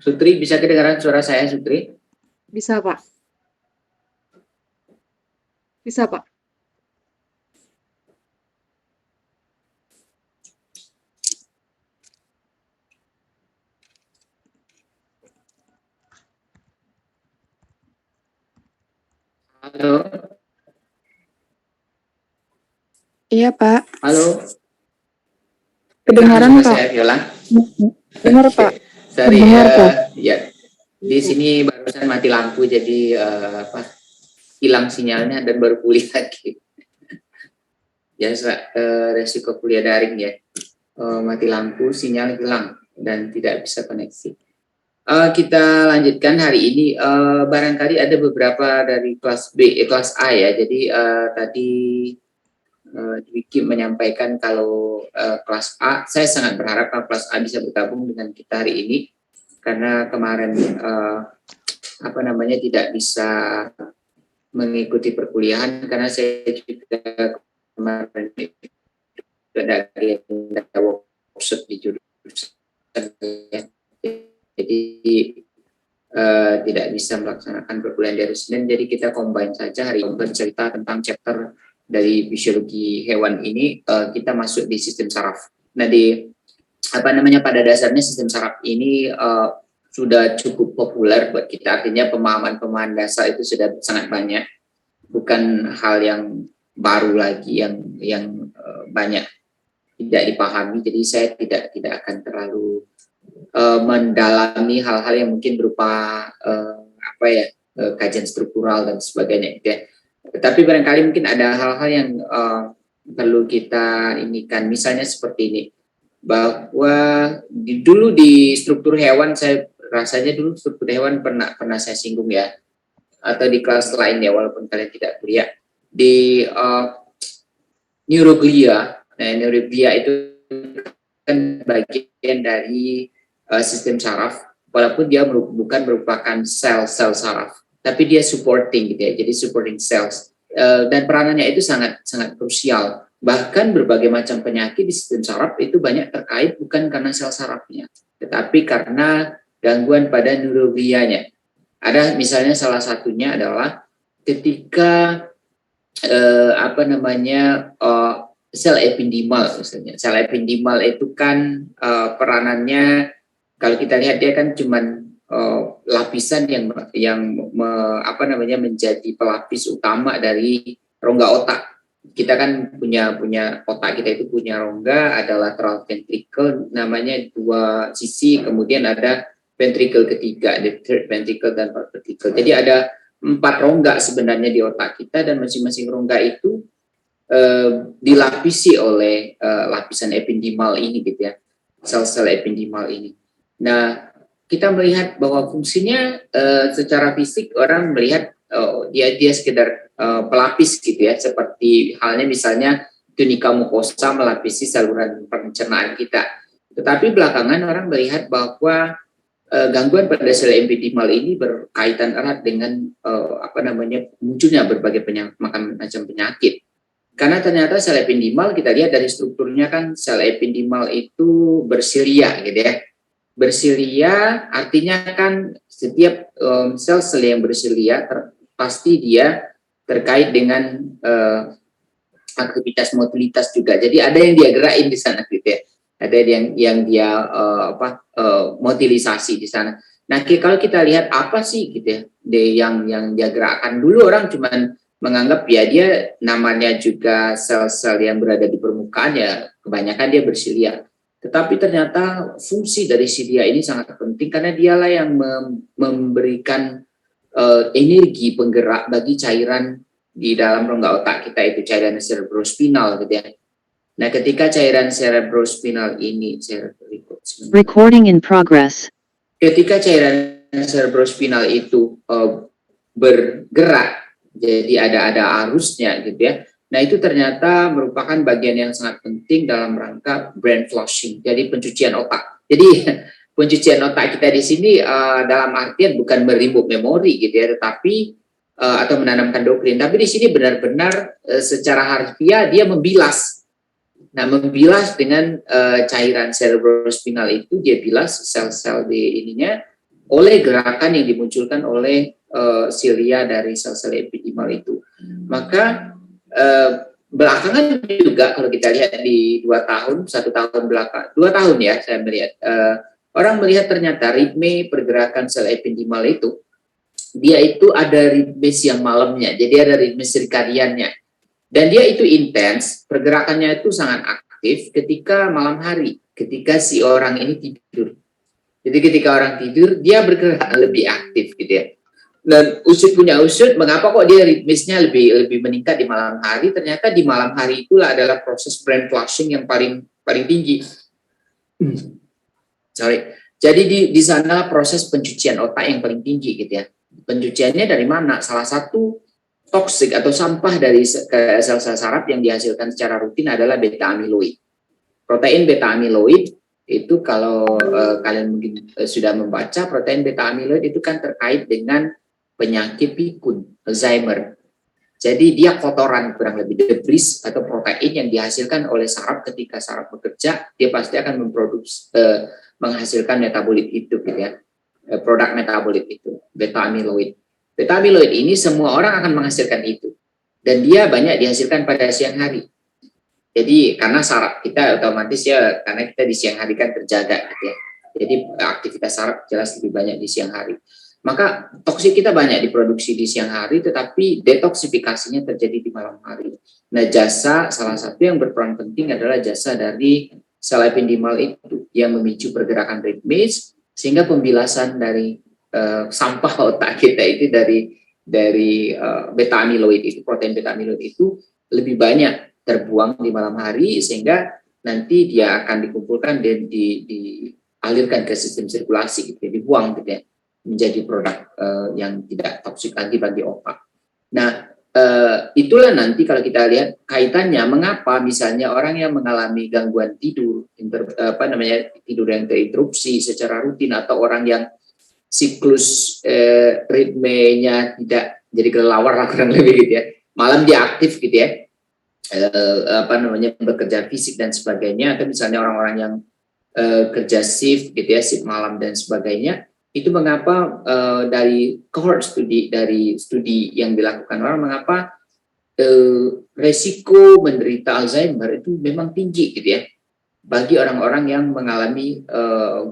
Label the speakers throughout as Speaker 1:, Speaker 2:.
Speaker 1: Sutri, bisa kedengaran suara saya, Sutri?
Speaker 2: Bisa, Pak. Bisa, Pak.
Speaker 1: Halo,
Speaker 3: Iya, Pak.
Speaker 1: halo.
Speaker 3: Kedengaran,
Speaker 1: Suara
Speaker 3: Pak.
Speaker 1: saya, Viola.
Speaker 3: Dengar, Pak.
Speaker 1: Sorry,
Speaker 3: Dengar, Pak.
Speaker 1: ya. Di sini barusan mati lampu, jadi hilang sinyalnya dan baru pulih lagi. Biasa resiko kuliah daring ya. Mati lampu, sinyal hilang dan tidak bisa koneksi. Kita lanjutkan hari ini. Barangkali ada beberapa dari kelas B, kelas A ya. Jadi tadi Dwiki menyampaikan kalau kelas A, saya sangat berharap kalau kelas A bisa bergabung dengan kita hari ini karena kemarin tidak bisa mengikuti perkuliahan karena saya juga kemarin ada agenda workshop di jurusan ya. Jadi tidak bisa melaksanakan perkuliahan dari Senin, jadi kita combine saja hari ini bercerita tentang chapter dari fisiologi hewan ini. Kita masuk di sistem saraf. Nah, pada dasarnya sistem saraf ini sudah cukup populer buat kita, artinya pemahaman dasar itu sudah sangat banyak, bukan hal yang baru lagi yang banyak tidak dipahami. Jadi saya tidak akan terlalu mendalami hal-hal yang mungkin berupa kajian struktural dan sebagainya gitu ya. Tetapi barangkali mungkin ada hal-hal yang perlu kita inikan, misalnya seperti ini, bahwa dulu di struktur hewan, saya rasanya dulu struktur hewan pernah saya singgung ya, atau di kelas lain ya, walaupun kalian tidak kuliah di neuroglia. Nah, neuroglia itu kan bagian dari sistem saraf, walaupun dia bukan merupakan sel-sel saraf, tapi dia supporting gitu ya, jadi supporting cells, dan peranannya itu sangat krusial. Bahkan berbagai macam penyakit di sistem saraf itu banyak terkait bukan karena sel sarafnya, tetapi karena gangguan pada neuroglianya. Ada misalnya salah satunya adalah ketika sel epidimal misalnya. Sel epidimal itu kan peranannya, kalau kita lihat dia kan cuman lapisan yang menjadi pelapis utama dari rongga otak. Kita kan punya otak kita itu punya rongga, ada lateral ventricle, namanya dua sisi, kemudian ada ventricle ketiga, the third ventricle dan fourth ventricle. Jadi ada 4 rongga sebenarnya di otak kita, dan masing-masing rongga itu dilapisi oleh lapisan epidimal ini gitu ya, sel-sel epidimal ini. Nah, kita melihat bahwa fungsinya secara fisik orang melihat dia sekedar pelapis gitu ya, seperti halnya misalnya tunika mukosa melapisi saluran pencernaan kita. Tetapi belakangan orang melihat bahwa gangguan pada sel epidimal ini berkaitan erat dengan munculnya berbagai macam penyakit. Karena ternyata sel epidimal, kita lihat dari strukturnya kan, sel epidimal itu bersilia gitu ya. Bersilia artinya kan setiap sel-sel yang bersilia pasti dia terkait dengan aktivitas motilitas juga. Jadi ada yang dia gerakin di sana gitu ya. Ada yang dia motilisasi di sana. Nah, kalau kita lihat apa sih gitu ya, yang dia gerakkan. Dulu orang cuman menganggap ya dia namanya juga sel-sel yang berada di permukaan ya, kebanyakan dia bersilia. Tetapi ternyata fungsi dari silia ini sangat penting karena dialah yang memberikan energi penggerak bagi cairan di dalam rongga otak kita, itu cairan cerebrospinal gitu ya. Nah, ketika cairan cerebrospinal ini,
Speaker 4: recording in progress.
Speaker 1: Ketika cairan cerebrospinal itu bergerak, jadi ada arusnya gitu ya. Nah, itu ternyata merupakan bagian yang sangat penting dalam rangka brain flushing, jadi pencucian otak. Jadi pencucian otak kita di sini dalam artian bukan merimove memori gitu ya, tetapi atau menanamkan doktrin, tapi di sini benar-benar secara harfiah dia membilas. Nah, membilas dengan cairan cerebrospinal itu, dia bilas sel-sel di ininya, oleh gerakan yang dimunculkan oleh silia dari sel-sel epidimal itu. Maka belakangan juga kalau kita lihat di 1 tahun belakang, 2 tahun ya saya melihat, orang melihat ternyata ritme pergerakan sel epidimal itu, dia itu ada ritme siang malamnya, jadi ada ritme sirkadiannya. Dan dia itu intens, pergerakannya itu sangat aktif ketika malam hari, ketika si orang ini tidur. Jadi ketika orang tidur, dia bergerak lebih aktif gitu ya. Dan usut punya usut, mengapa kok dia ritmisnya lebih meningkat di malam hari? Ternyata di malam hari itulah adalah proses brain flushing yang paling tinggi. Jadi di sana proses pencucian otak yang paling tinggi gitu ya. Pencuciannya dari mana? Salah satu toksik atau sampah dari sel-sel saraf yang dihasilkan secara rutin adalah beta amiloid. Protein beta amiloid itu kalau kalian mungkin sudah membaca, protein beta amiloid itu kan terkait dengan penyakit pikun, Alzheimer. Jadi dia kotoran, kurang lebih debris atau protein yang dihasilkan oleh saraf. Ketika saraf bekerja, dia pasti akan menghasilkan metabolit itu gitu ya. Produk metabolit itu, beta amiloid. Beta amiloid ini semua orang akan menghasilkan itu. Dan dia banyak dihasilkan pada siang hari. Jadi karena saraf kita otomatis ya, karena kita di siang hari kan terjaga gitu ya. Jadi aktivitas saraf jelas lebih banyak di siang hari. Maka toksik kita banyak diproduksi di siang hari, tetapi detoksifikasinya terjadi di malam hari. Nah, salah satu yang berperan penting adalah jasa dari sel epidimal itu yang memicu pergerakan ritmis, sehingga pembilasan dari sampah otak kita itu dari beta amiloid itu, protein beta amiloid itu lebih banyak terbuang di malam hari, sehingga nanti dia akan dikumpulkan dan dialirkan ke sistem sirkulasi gitu ya, dibuang gitu ya, menjadi produk yang tidak toksik lagi bagi otak. Nah, itulah nanti kalau kita lihat kaitannya mengapa misalnya orang yang mengalami gangguan tidur, tidur yang terinterupsi secara rutin, atau orang yang siklus ritmenya tidak jadi kelelawar lah kurang lebih gitu ya, malam dia aktif gitu ya, bekerja fisik dan sebagainya, atau misalnya orang-orang yang kerja shift gitu ya, shift malam dan sebagainya. Itu mengapa dari cohort dari studi yang dilakukan orang, mengapa resiko menderita Alzheimer itu memang tinggi gitu ya bagi orang-orang yang mengalami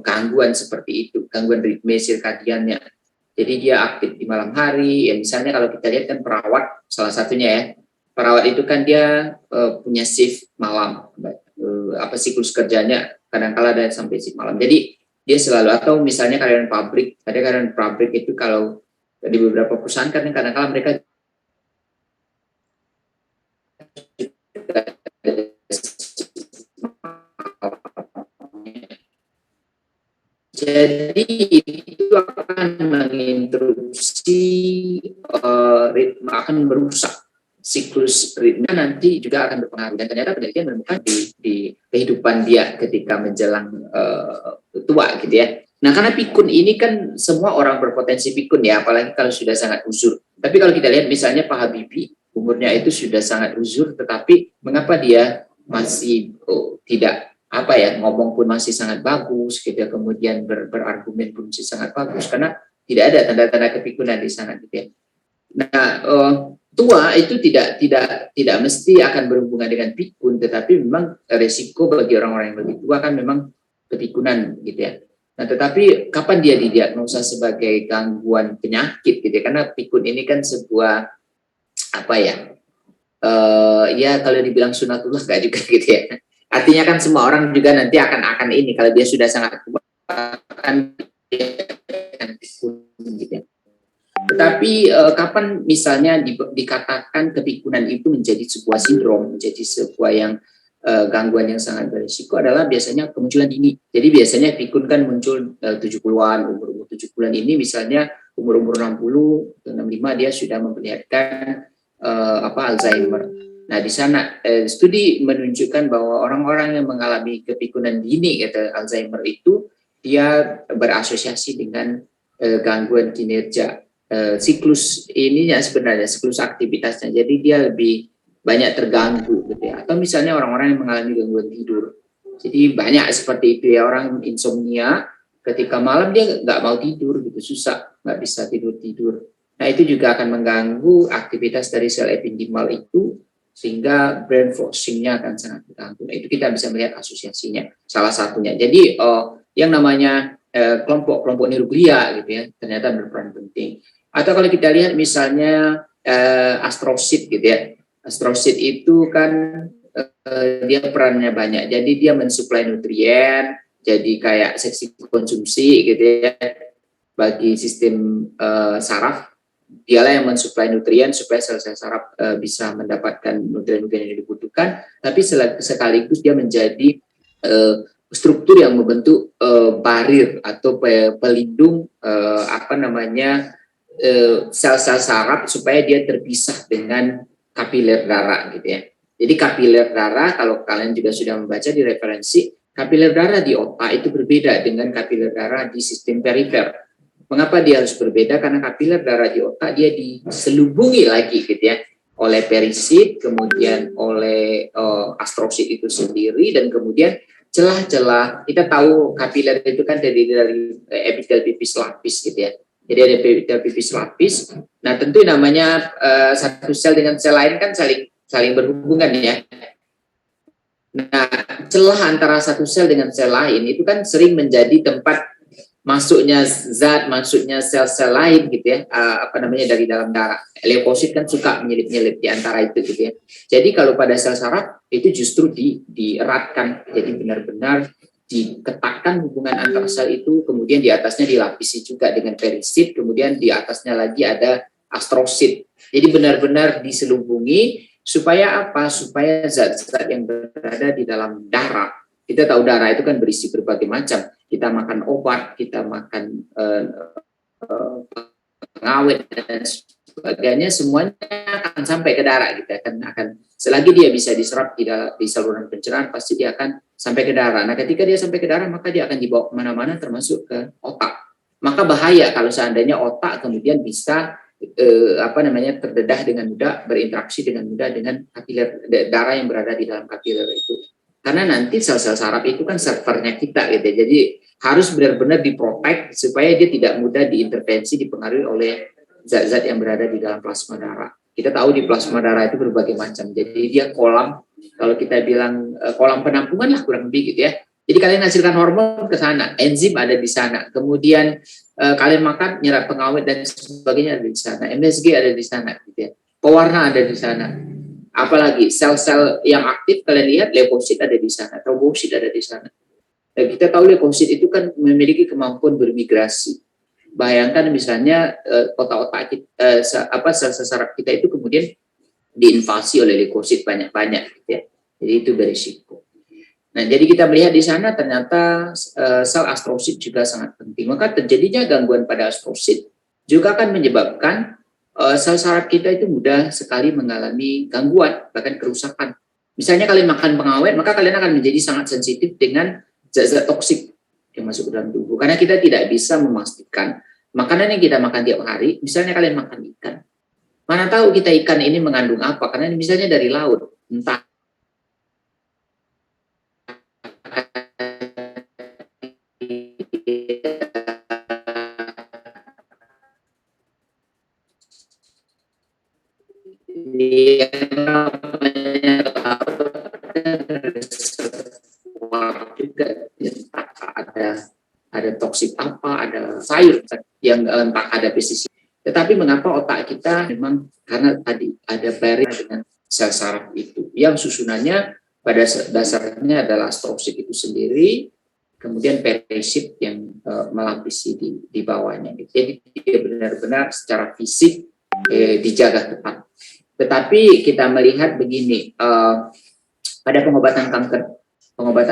Speaker 1: gangguan seperti itu, gangguan ritme sirkadiannya. Jadi dia aktif di malam hari ya, misalnya kalau kita lihat kan perawat salah satunya ya, perawat itu kan dia punya shift malam, siklus kerjanya kadang-kala ada sampai shift malam. Jadi dia selalu, atau misalnya karyawan pabrik itu kalau di beberapa perusahaan kan kadang-kadang mereka jadi itu akan menginterupsi ritme, akan merusak siklus ritme, nanti juga akan berpengaruh. Dan ternyata penelitian menemukan di kehidupan dia ketika menjelang tua gitu ya. Nah, karena pikun ini kan semua orang berpotensi pikun ya, apalagi kalau sudah sangat uzur. Tapi kalau kita lihat misalnya Pak Habibie, umurnya itu sudah sangat uzur, tetapi mengapa dia masih tidak ngomong pun masih sangat bagus gitu ya, kemudian berargumen pun masih sangat bagus, karena tidak ada tanda-tanda kepikunan di sana gitu ya. Nah, tua itu tidak mesti akan berhubungan dengan pikun, tetapi memang resiko bagi orang-orang yang lebih tua kan memang kepikunan gitu ya. Nah, tetapi kapan dia didiagnosa sebagai gangguan penyakit gitu ya, karena pikun ini kan sebuah ya kalau dibilang sunatullah enggak juga gitu ya. Artinya kan semua orang juga nanti akan ini, kalau dia sudah sangat tua akan pikun gitu ya. Tetapi kapan misalnya dikatakan kepikunan itu menjadi sebuah sindrom, menjadi sebuah yang gangguan yang sangat berisiko, adalah biasanya kemunculan dini. Jadi biasanya pikun kan muncul 70-an, umur 70-an ini misalnya umur 60 atau 65 dia sudah memperlihatkan Alzheimer. Nah, di sana studi menunjukkan bahwa orang-orang yang mengalami kepikunan dini atau Alzheimer itu dia berasosiasi dengan gangguan kinerja siklus ininya, sebenarnya siklus aktivitasnya. Jadi dia lebih banyak terganggu gitu ya. Atau misalnya orang-orang yang mengalami gangguan tidur. Jadi banyak seperti itu ya, orang insomnia ketika malam dia nggak mau tidur gitu, susah, nggak bisa tidur. Nah itu juga akan mengganggu aktivitas dari sel epidimal itu, sehingga brain forcing-nya akan sangat terganggu. Nah, itu kita bisa melihat asosiasinya, salah satunya. Jadi yang namanya kelompok-kelompok neuroglia gitu ya, ternyata berperan penting. Atau kalau kita lihat misalnya astrosit gitu ya, astrosit itu kan dia perannya banyak. Jadi dia mensuplai nutrien, jadi kayak seksi konsumsi gitu ya bagi sistem saraf. Dialah yang mensuplai nutrien supaya sel-sel saraf bisa mendapatkan nutrien-nutrien yang dibutuhkan, tapi sekaligus dia menjadi struktur yang membentuk barir atau pelindung sel-sel saraf supaya dia terpisah dengan kapiler darah gitu ya. Jadi kapiler darah, kalau kalian juga sudah membaca di referensi, kapiler darah di otak itu berbeda dengan kapiler darah di sistem perifer. Mengapa dia harus berbeda? Karena kapiler darah di otak dia diselubungi lagi gitu ya oleh perisit, kemudian oleh astrosit itu sendiri, dan kemudian celah-celah. Kita tahu kapiler itu kan dari epitel pipis lapis gitu ya. Jadi ada epitel pipis lapis. Nah tentu namanya satu sel dengan sel lain kan saling berhubungan ya. Nah celah antara satu sel dengan sel lain itu kan sering menjadi tempat masuknya zat, masuknya sel-sel lain gitu ya, dari dalam darah. Leukosit kan suka menyelip-nyelip di antara itu gitu ya. Jadi kalau pada sel saraf itu justru dieratkan, jadi benar-benar diketatkan hubungan antar sel itu, kemudian di atasnya dilapisi juga dengan perisit, kemudian di atasnya lagi ada astrosit. Jadi benar-benar diselubungi supaya apa? Supaya zat-zat yang berada di dalam darah. Kita tahu darah itu kan berisi berbagai macam. Kita makan obat, kita makan pengawet dan sebagainya, semuanya akan sampai ke darah. Gitu. Akan selagi dia bisa diserap di saluran pencernaan, pasti dia akan sampai ke darah. Nah, ketika dia sampai ke darah, maka dia akan dibawa kemana-mana, termasuk ke otak. Maka bahaya kalau seandainya otak kemudian bisa terdedah dengan mudah, berinteraksi dengan mudah dengan kapiler darah yang berada di dalam kapiler itu. Karena nanti sel-sel saraf itu kan servernya kita gitu. Jadi harus benar-benar diprotek supaya dia tidak mudah diintervensi, dipengaruhi oleh zat-zat yang berada di dalam plasma darah. Kita tahu di plasma darah itu berbagai macam. Jadi dia kolam, kalau kita bilang kolam penampungan lah kurang lebih gitu ya. Jadi kalian hasilkan hormon ke sana, enzim ada di sana. Kemudian kalian makan nyerap pengawet dan sebagainya ada di sana. MSG ada di sana gitu ya. Pewarna ada di sana. Apalagi sel-sel yang aktif kalian lihat, leukosit ada di sana, trombosit ada di sana. Dan kita tahu leukosit itu kan memiliki kemampuan bermigrasi. Bayangkan misalnya otak-otak kita, sel-sel saraf kita itu kemudian diinvasi oleh leukosit banyak-banyak, gitu ya. Jadi itu berisiko. Nah, jadi kita melihat di sana ternyata sel astrosit juga sangat penting. Maka terjadinya gangguan pada astrosit juga akan menyebabkan sel saraf kita itu mudah sekali mengalami gangguan, bahkan kerusakan. Misalnya kalian makan pengawet, maka kalian akan menjadi sangat sensitif dengan zat-zat toksik yang masuk ke dalam tubuh. Karena kita tidak bisa memastikan makanan yang kita makan tiap hari, misalnya kalian makan ikan, mana tahu kita ikan ini mengandung apa, karena misalnya dari laut, entah juga ada toksik apa, ada sayur yang entah ada pestisida. Tetapi mengapa otak kita memang karena tadi ada barrier dengan sel saraf itu yang susunannya pada dasarnya adalah astrosit itu sendiri, kemudian perisit yang melapisi di bawahnya. Jadi dia benar-benar secara fisik dijaga ketat. Tetapi kita melihat begini, pada pengobatan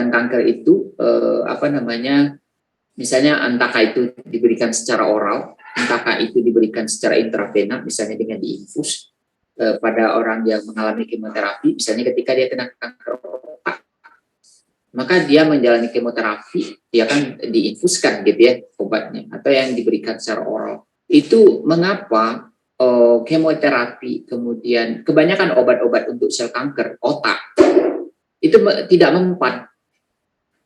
Speaker 1: kanker itu misalnya entahkah itu diberikan secara oral, entahkah itu diberikan secara intravena, misalnya dengan diinfus pada orang yang mengalami kemoterapi, misalnya ketika dia kena kanker otak, maka dia menjalani kemoterapi, dia akan diinfuskan gitu ya obatnya, atau yang diberikan secara oral. Itu mengapa kemoterapi, kemudian kebanyakan obat-obat untuk sel kanker otak itu tidak mempan.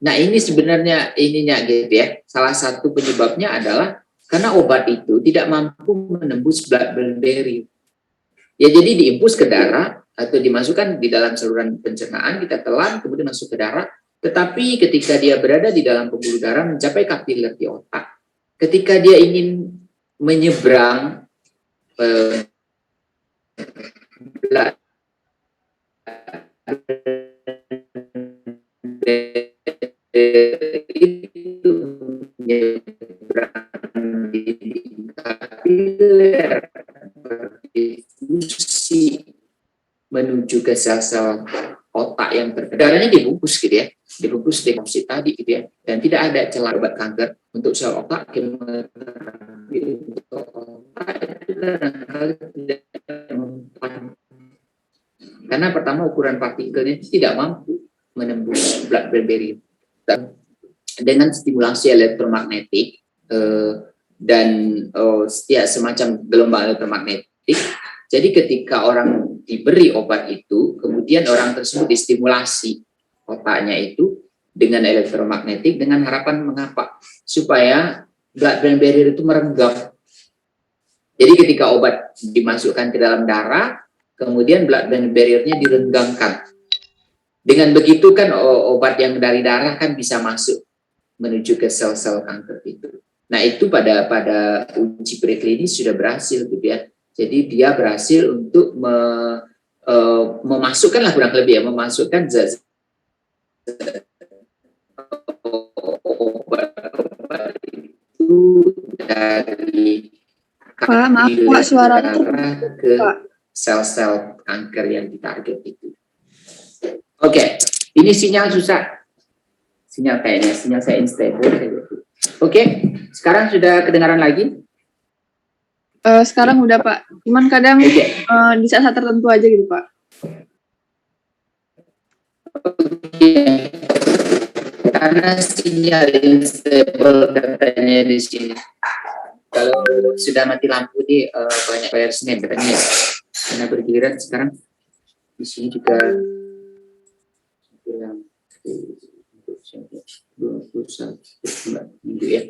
Speaker 1: Nah, ini sebenarnya ininya gitu ya. Salah satu penyebabnya adalah karena obat itu tidak mampu menembus blood-brain barrier. Ya, jadi diimpus ke darah atau dimasukkan di dalam saluran pencernaan, kita telan, kemudian masuk ke darah. Tetapi ketika dia berada di dalam pembuluh darah mencapai kapiler di otak, ketika dia ingin menyeberang blood itu menyeberang di kapiler berdifusi menuju ke sel-sel otak yang darahnya dibungkus gitu ya, dibungkus dekomposisi tadi gitu ya, dan tidak ada celah obat kanker untuk sel otak, kemoterapi untuk otak itu barangkali tidak mempan. Karena pertama ukuran partikelnya tidak mampu menembus blood-brain barrier. Dengan stimulasi elektromagnetik dan ya, semacam gelombang elektromagnetik. Jadi ketika orang diberi obat itu, kemudian orang tersebut distimulasi otaknya itu dengan elektromagnetik dengan harapan mengapa? Supaya blood-brain barrier itu merenggang. Jadi ketika obat dimasukkan ke dalam darah, kemudian blood-brain barrier-nya direnggangkan. Dengan begitu kan obat yang dari darah kan bisa masuk menuju ke sel-sel kanker itu. Nah, itu pada uji preklinis sudah berhasil gitu ya. Jadi dia berhasil untuk memasukkan lah kurang lebih ya, memasukkan zat obat itu dari
Speaker 3: Pak, maaf Pak, suaranya
Speaker 1: ke sel-sel kanker yang ditarget itu. Oke, ini sinyal susah. Sinyal kayaknya, sinyal saya unstable. Oke, sekarang sudah kedengaran lagi?
Speaker 3: sekarang udah Pak, cuman kadang di saat tertentu aja gitu Pak.
Speaker 1: Oke. Karena sinyal unstable katanya di sini. Kalau sudah mati lampu nih banyak bayar Senin katanya. Karena bergiliran sekarang di sini juga 21 minggu ya.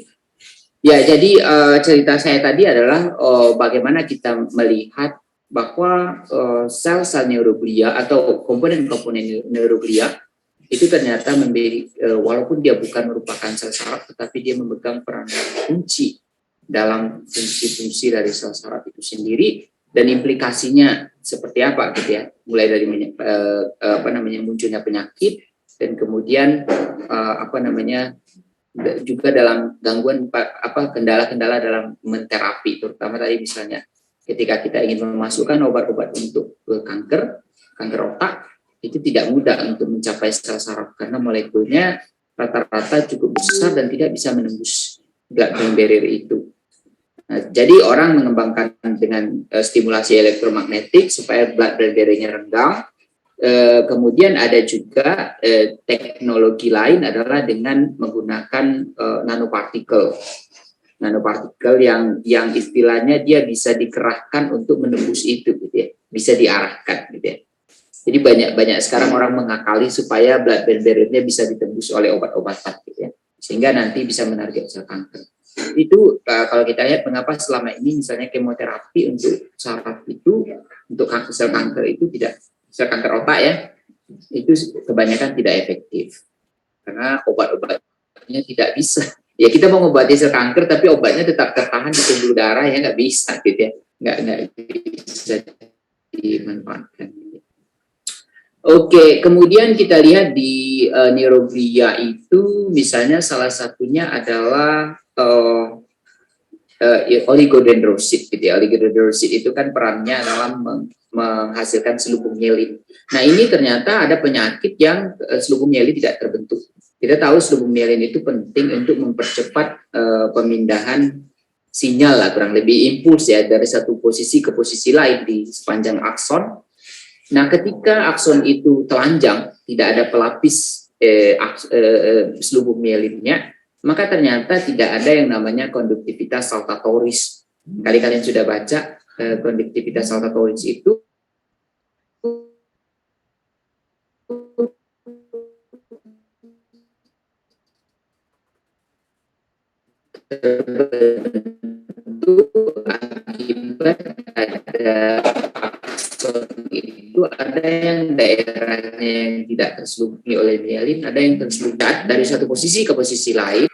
Speaker 1: Ya, jadi cerita saya tadi adalah bagaimana kita melihat bahwa sel-sel neuroglia atau komponen-komponen neuroglia itu ternyata walaupun dia bukan merupakan sel saraf, tetapi dia memegang peran kunci dalam fungsi-fungsi dari sel saraf itu sendiri, dan implikasinya seperti apa gitu ya, mulai dari munculnya penyakit, dan kemudian juga dalam gangguan kendala-kendala dalam menterapi, terutama tadi misalnya ketika kita ingin memasukkan obat-obat untuk kanker otak, itu tidak mudah untuk mencapai sel saraf karena molekulnya rata-rata cukup besar dan tidak bisa menembus blood-brain barrier itu. Nah, jadi orang mengembangkan dengan stimulasi elektromagnetik supaya blood-brain barrier-nya renggang. Kemudian ada juga teknologi lain adalah dengan menggunakan nanopartikel yang istilahnya dia bisa dikerahkan untuk menembus itu gitu ya, bisa diarahkan gitu ya. Jadi banyak sekarang orang mengakali supaya blood-brain barrier-nya bisa ditembus oleh obat-obatan gitu ya, sehingga nanti bisa menarget sel kanker. Itu kalau kita lihat mengapa selama ini misalnya kemoterapi untuk saraf itu, untuk sel kanker itu tidak, sel kanker otak ya, itu kebanyakan tidak efektif karena obat-obatnya tidak bisa. Ya, kita mau mengobati sel kanker tapi obatnya tetap tertahan di pembuluh darah, ya nggak bisa gitu ya, nggak bisa dimanfaatkan. Oke, kemudian kita lihat di neuroglia itu misalnya salah satunya adalah oligodendrosit gitu ya. Oligodendrosit itu kan perannya dalam menghasilkan selubung mielin. Nah, ini ternyata ada penyakit yang selubung mielin tidak terbentuk. Kita tahu selubung mielin itu penting untuk mempercepat pemindahan sinyal lah, kurang lebih impuls ya, dari satu posisi ke posisi lain di sepanjang akson. Nah, ketika akson itu telanjang, tidak ada pelapis selubung mielinnya, maka ternyata tidak ada yang namanya konduktivitas saltatoris. Kalian sudah baca konduktivitas saltatoris itu terbentuk akibat ada akson itu, ada yang daerahnya yang tidak terselubungi oleh myelin, ada yang terselubungi dari satu posisi ke posisi lain.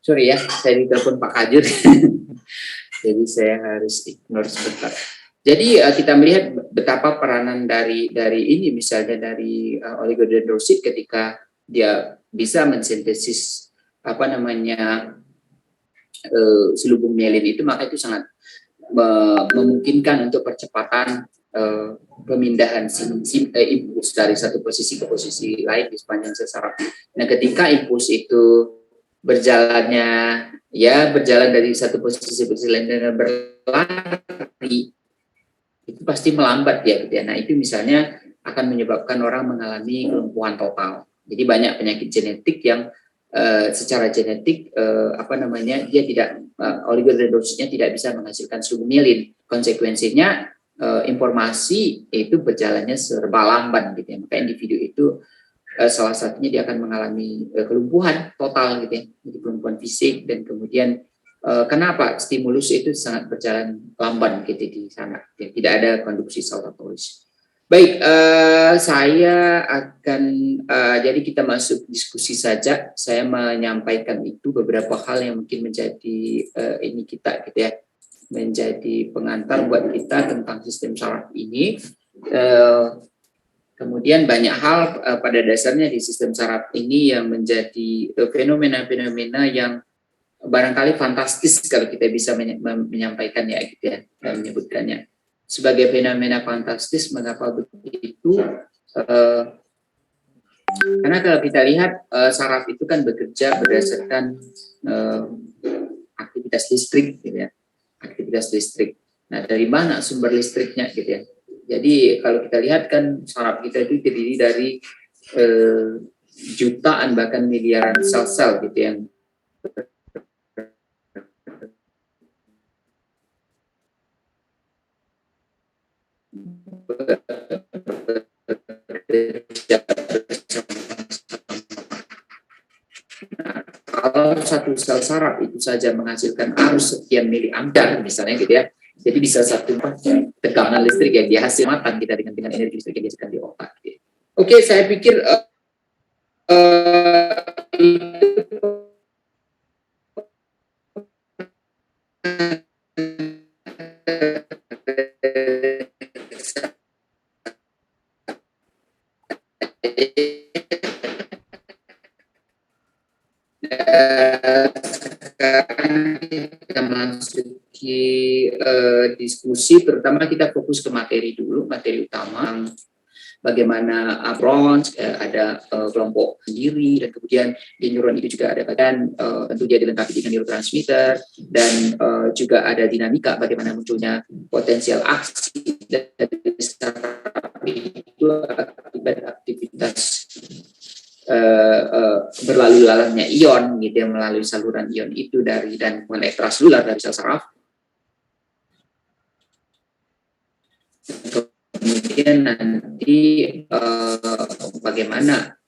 Speaker 1: Sorry ya, saya ditelepon Pak Kajur. Jadi saya harus ignore sebentar. Jadi kita melihat betapa peranan dari ini, misalnya dari oligodendrosit ketika dia bisa mensintesis selubung myelin itu, maka itu sangat memungkinkan untuk percepatan pemindahan impuls dari satu posisi ke posisi lain di sepanjang sel saraf. Nah, ketika impuls itu berjalan dari satu posisi ke posisi lain dengan berlari, itu pasti melambat ya, gitu ya. Nah, itu misalnya akan menyebabkan orang mengalami kelumpuhan total. Jadi banyak penyakit genetik yang secara genetik dia tidak oligodendrositnya tidak bisa menghasilkan selubung myelin. Konsekuensinya informasi itu berjalannya serba lambat, gitu ya. Maka individu itu salah satunya dia akan mengalami kelumpuhan total, gitu ya. Jadi kelumpuhan fisik, dan kemudian kenapa stimulus itu sangat berjalan lambat gitu di sana, ya. Tidak ada konduksi saltatoris. Baik, saya akan jadi kita masuk diskusi saja. Saya menyampaikan itu beberapa hal yang mungkin menjadi ini kita, gitu ya, menjadi pengantar buat kita tentang sistem saraf ini. Kemudian banyak hal pada dasarnya di sistem saraf ini yang menjadi fenomena-fenomena yang barangkali fantastis kalau kita bisa menyampaikannya, gitu ya, dan menyebutkannya sebagai fenomena fantastis. Mengapa begitu? Karena kalau kita lihat saraf itu kan bekerja berdasarkan aktivitas listrik, gitu ya, aktivitas listrik. Nah, dari mana sumber listriknya, gitu ya? Jadi kalau kita lihat kan saraf kita itu terdiri dari jutaan bahkan miliaran sel-sel, gitu, yang kalau satu sel saraf itu saja menghasilkan arus sekian miliampere misalnya, gitu ya. Jadi bisa satu tegangan listrik yang dihasilkan kita dengan energi listrik yang dihasilkan di otak. Gitu. Oke, saya pikir sekarang kita masuki diskusi, terutama kita fokus ke materi dulu, materi utama. Bagaimana Brons ada kelompok sendiri, dan kemudian di neuron itu juga ada bagian tentu dia dilengkapi dengan neurotransmitter, dan juga ada dinamika bagaimana munculnya potensial aksi dari saraf itu akibat aktivitas berlalu lalangnya ion, gitu ya, melalui saluran ion itu dari dan ekstraselular dari sel saraf. Kemudian nanti bagaimana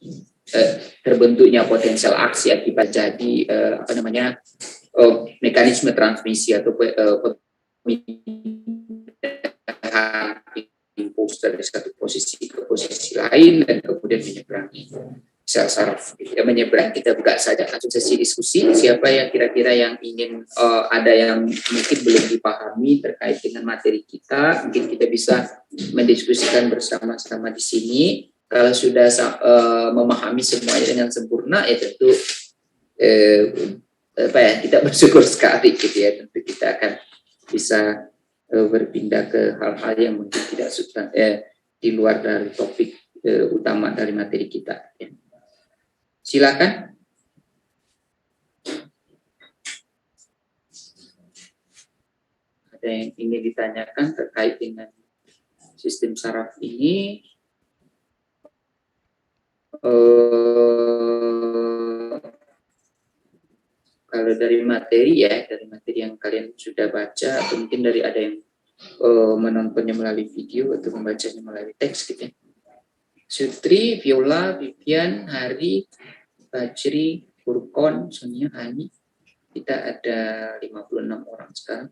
Speaker 1: terbentuknya potensial aksi akibat jadi mekanisme transmisi atau impuls dari satu posisi ke posisi lain, dan kemudian menyeberangi sel saraf. Menyeberang, kita buka saja langsung sesi diskusi. Siapa yang kira-kira yang ingin ada yang mungkin belum dipahami terkait dengan materi kita, mungkin kita bisa mendiskusikan bersama-sama di sini. Kalau sudah memahami semuanya dengan sempurna, ya tentu kita bersyukur sekali, gitu ya. Tentu kita akan bisa berpindah ke hal-hal yang mungkin tidak di luar dari topik utama dari materi kita. Ya. Silakan. Ada yang ingin ditanyakan terkait dengan sistem saraf ini? dari materi yang kalian sudah baca, atau mungkin dari ada yang menontonnya melalui video atau membacanya melalui teks gitu ya. Sutri, Viola, Vivian, Hari, Bajri, Furkon, Sonia, Hani. Kita ada 56 orang sekarang.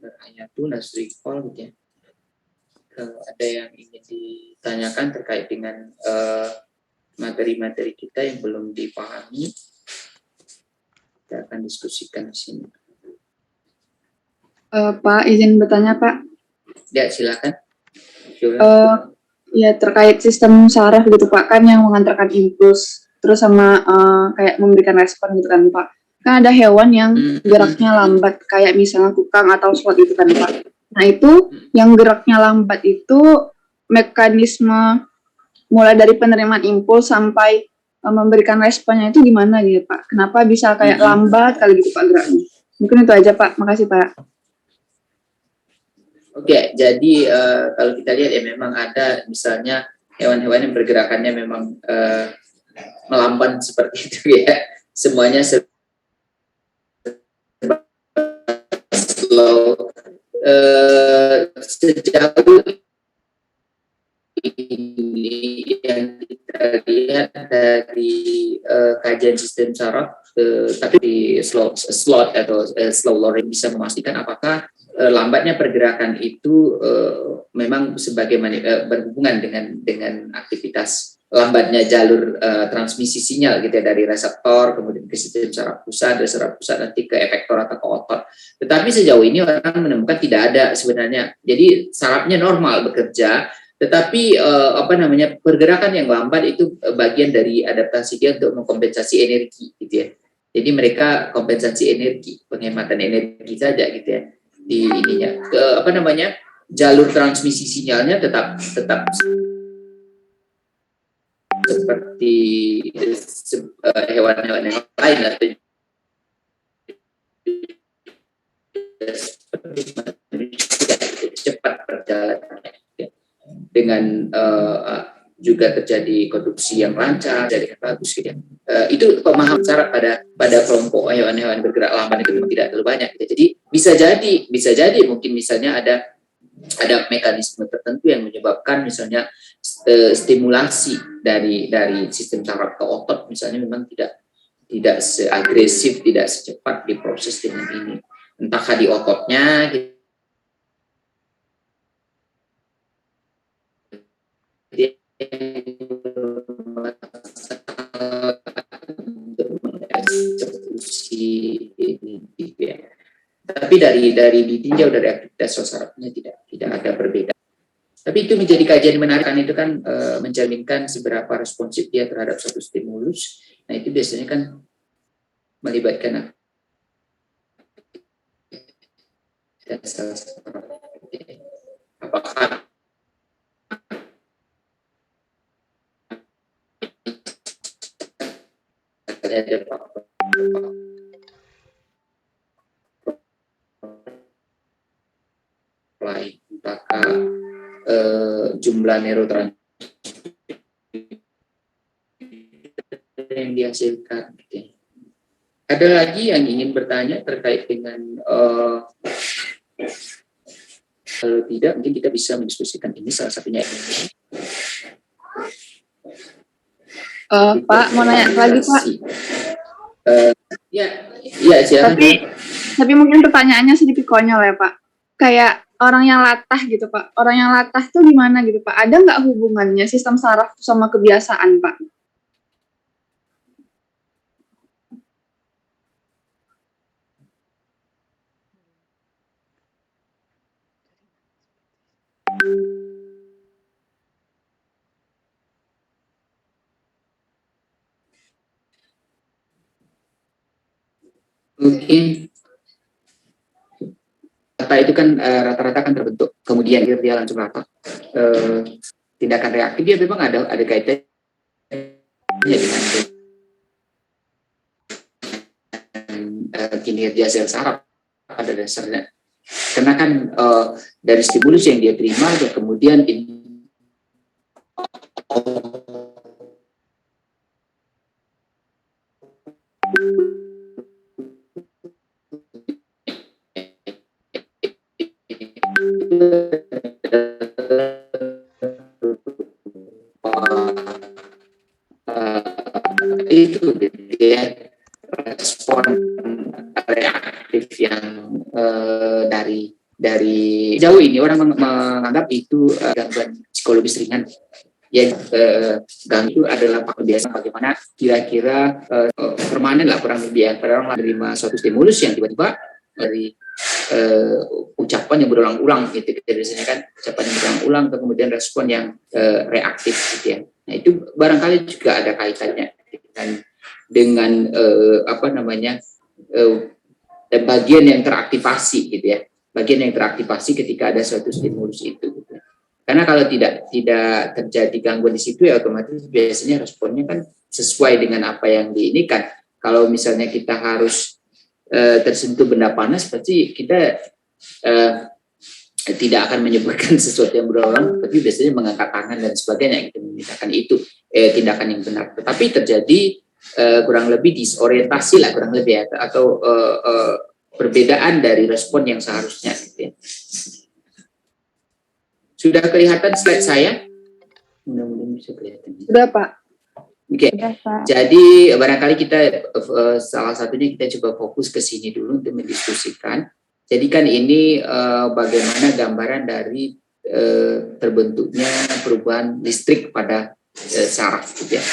Speaker 1: Hayatu, Nasrikol gitu ya. Ada yang ingin ditanyakan terkait dengan materi-materi kita yang belum dipahami, kita akan diskusikan di sini.
Speaker 3: Pak, izin bertanya, Pak.
Speaker 1: Ya, silakan.
Speaker 3: Ya, terkait sistem saraf gitu, Pak, kan yang mengantarkan impuls, terus sama kayak memberikan respon gitu kan, Pak. Kan ada hewan yang geraknya lambat, kayak misalnya kukang atau sloth gitu kan, Pak. Nah, itu yang geraknya lambat itu mekanisme mulai dari penerimaan impuls sampai memberikan responnya itu gimana gitu, Pak? Kenapa bisa kayak lambat kali gitu, Pak, geraknya? Mungkin itu aja, Pak. Makasih, Pak.
Speaker 1: Oke, jadi kalau kita lihat ya memang ada misalnya hewan-hewan yang pergerakannya memang melamban seperti itu ya. Semuanya slow. Sejauh ini yang kita lihat dari kajian sistem saraf, tapi di slot atau slow loading bisa memastikan apakah lambatnya pergerakan itu memang berhubungan dengan aktivitas lambatnya jalur transmisi sinyal gitu ya, dari reseptor kemudian ke sistem saraf pusat, dari saraf pusat nanti ke efektor atau ke otot. Tetapi sejauh ini orang menemukan tidak ada sebenarnya. Jadi sarafnya normal bekerja, tetapi pergerakan yang lambat itu bagian dari adaptasi dia untuk mengkompensasi energi gitu ya. Jadi mereka kompensasi energi, penghematan energi saja gitu ya. Di ininya jalur transmisi sinyalnya tetap seperti hewan-hewan yang lain lah, cepat perjalanannya dengan juga terjadi konduksi yang lancar, jadi bagus gitu ya. Itu pemahaman syarat pada kelompok hewan-hewan bergerak lambat itu memang tidak terlalu banyak gitu. Jadi bisa jadi mungkin misalnya ada mekanisme tertentu yang menyebabkan misalnya stimulasi dari sistem saraf ke otot misalnya memang tidak seagresif, tidak secepat diproses dengan ini. Entah di ototnya untuk mengeksekusi ini ya. Tapi dari ditinjau dari aktivitas sarafnya tidak ada perbedaan. Tapi itu menjadi kajian menarik kan, itu kan mencerminkan seberapa responsif dia terhadap suatu stimulus. Nah itu biasanya kan melibatkan apakah ada faktor lain, apakah jumlah neurotransmitter yang dihasilkan gitu ya. Ada lagi yang ingin bertanya terkait dengan kalau tidak mungkin kita bisa mendiskusikan ini, salah satunya ini.
Speaker 3: Pak, mau nanya lagi, Pak.
Speaker 1: Ya silakan.
Speaker 3: Tapi mungkin pertanyaannya sedikit konyol ya, Pak. Kayak orang yang latah gitu, Pak. Orang yang latah tuh gimana gitu, Pak? Ada nggak hubungannya sistem saraf sama kebiasaan, Pak?
Speaker 1: Mungkin rata itu kan rata-rata kan terbentuk, kemudian dia langsung rata. Tindakan reaktif dia memang ada kaitannya dengan kinerja sel saraf pada dasarnya. Karena kan dari stimulus yang dia terima dan kemudian itu ya, respon reaktif yang dari jauh ini orang menganggap itu gangguan psikologis ringan. Ya, gangguan itu adalah biasa bagaimana kira-kira permanen lah kurang lebih ya. Pada orang menerima suatu stimulus yang tiba-tiba dari ucapan yang berulang-ulang gitu. Biasanya kan ucapan yang berulang-ulang, kemudian respon yang reaktif gitu ya. Nah itu barangkali juga ada kaitannya dengan bagian yang teraktivasi gitu ya. Bagian yang teraktivasi ketika ada suatu stimulus itu. Gitu. Karena kalau tidak terjadi gangguan di situ ya otomatis biasanya responnya kan sesuai dengan apa yang diinginkan. Kalau misalnya kita harus tersentuh benda panas, pasti kita tidak akan menyebabkan sesuatu yang berulang, tapi biasanya mengangkat tangan dan sebagainya, gitu, memintakan itu tindakan yang benar. Tetapi terjadi kurang lebih disorientasi lah kurang lebih ya, atau perbedaan dari respon yang seharusnya. Gitu ya. Sudah kelihatan slide saya? Mudah-mudahan bisa kelihatan.
Speaker 3: Sudah, Pak.
Speaker 1: Oke, jadi barangkali kita salah satunya kita coba fokus ke sini dulu untuk mendiskusikan. Jadi kan ini bagaimana gambaran dari terbentuknya perubahan listrik pada saraf, gitu ya.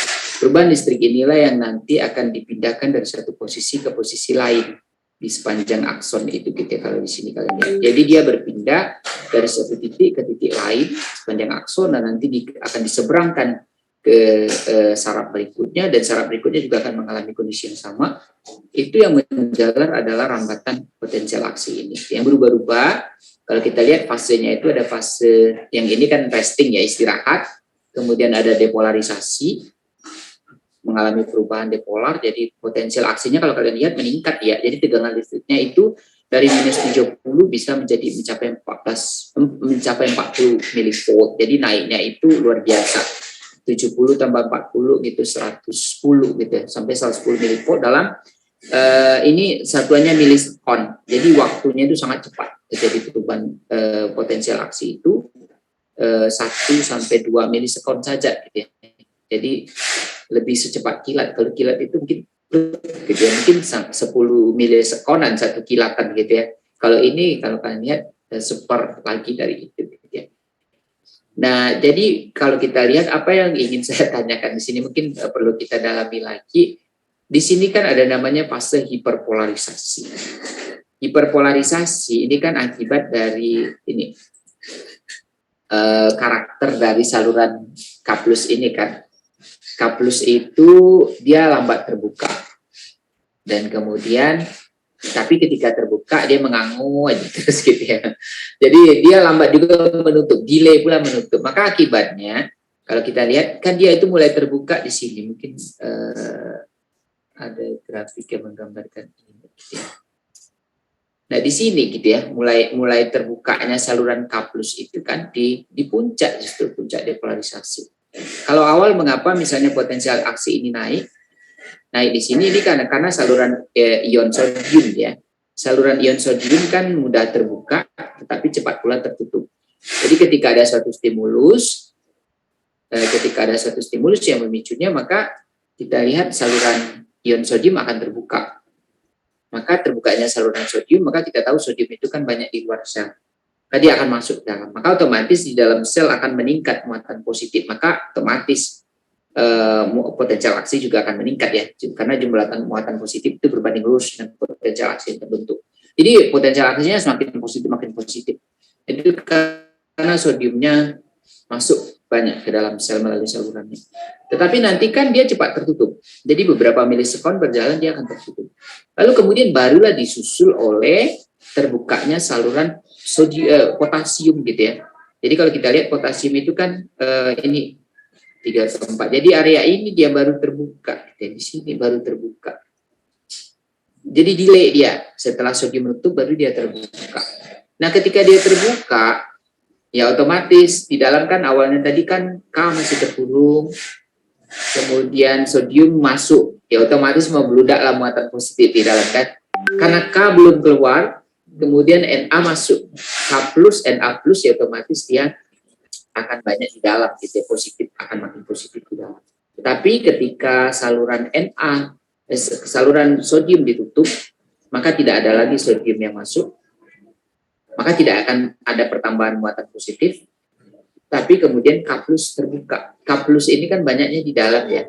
Speaker 1: Perubahan listrik inilah yang nanti akan dipindahkan dari satu posisi ke posisi lain di sepanjang akson itu, gitu ya, kalau di sini kalian lihat. Jadi dia berpindah dari satu titik ke titik lain sepanjang akson dan nanti akan diseberangkan ke saraf berikutnya, dan saraf berikutnya juga akan mengalami kondisi yang sama. Itu yang menjalar adalah rambatan potensial aksi ini yang berubah-ubah. Kalau kita lihat fasenya itu ada fase yang ini kan resting ya, istirahat, kemudian ada depolarisasi, mengalami perubahan depolar, jadi potensial aksinya kalau kalian lihat meningkat ya. Jadi tegangan listriknya itu dari minus 70 bisa mencapai 40 milivolt. Jadi naiknya itu luar biasa. 70 tambah 40 gitu 110 gitu ya, sampai 110 milivolt dalam ini satuannya milisekon. Jadi waktunya itu sangat cepat. Jadi perubahan potensial aksi itu 1 sampai 2 milisekon saja gitu ya. Jadi lebih secepat kilat. Kalau kilat itu mungkin gitu ya, mungkin 10 milisekonan satu kilatan gitu ya. Kalau ini kalau kalian lihat seper lagi dari itu gitu ya. Nah, jadi kalau kita lihat apa yang ingin saya tanyakan di sini mungkin perlu kita dalami lagi. Di sini kan ada namanya fase hiperpolarisasi. Hiperpolarisasi ini kan akibat dari ini karakter dari saluran K+ ini kan. K+ itu dia lambat terbuka. Dan kemudian tapi ketika terbuka dia mengangu aja terus gitu ya. Jadi dia lambat juga menutup, delay pula menutup. Maka akibatnya kalau kita lihat kan dia itu mulai terbuka di sini. Mungkin ada grafik yang menggambarkan ini. Gitu ya. Nah di sini gitu ya, mulai terbukanya saluran K+ itu kan di puncak, justru puncak depolarisasi. Kalau awal mengapa misalnya potensial aksi ini naik di sini ini karena saluran ion sodium ya. Saluran ion sodium kan mudah terbuka tetapi cepat pula tertutup. Jadi ketika ada suatu stimulus yang memicunya, maka kita lihat saluran ion sodium akan terbuka. Maka terbukanya saluran sodium, maka kita tahu sodium itu kan banyak di luar sel. Tadi akan masuk ke dalam. Maka otomatis di dalam sel akan meningkat muatan positif. Maka otomatis potensial aksi juga akan meningkat ya, karena jumlah muatan positif itu berbanding lurus dengan potensial aksi yang terbentuk. Jadi potensial aksinya semakin positif. Jadi karena sodiumnya masuk banyak ke dalam sel melalui salurannya. Tetapi nanti kan dia cepat tertutup. Jadi beberapa milisekon berjalan dia akan tertutup. Lalu kemudian barulah disusul oleh terbukanya saluran potasium gitu ya. Jadi kalau kita lihat potasium itu kan ini 3 ke 4. Jadi area ini dia baru terbuka. Dan di sini baru terbuka. Jadi delay dia. Setelah sodium menutup baru dia terbuka. Nah ketika dia terbuka, ya otomatis di dalam kan awalnya tadi kan K masih terkurung. Kemudian sodium masuk. Ya otomatis membludak lah muatan positif di dalam kan. Karena K belum keluar, kemudian Na masuk K plus, Na plus, ya otomatis dia akan banyak di dalam, gitu ya, positif, akan makin positif di dalam. Tetapi ketika saluran saluran sodium ditutup, maka tidak ada lagi sodium yang masuk, maka tidak akan ada pertambahan muatan positif, tapi kemudian K plus terbuka. K plus ini kan banyaknya di dalam ya,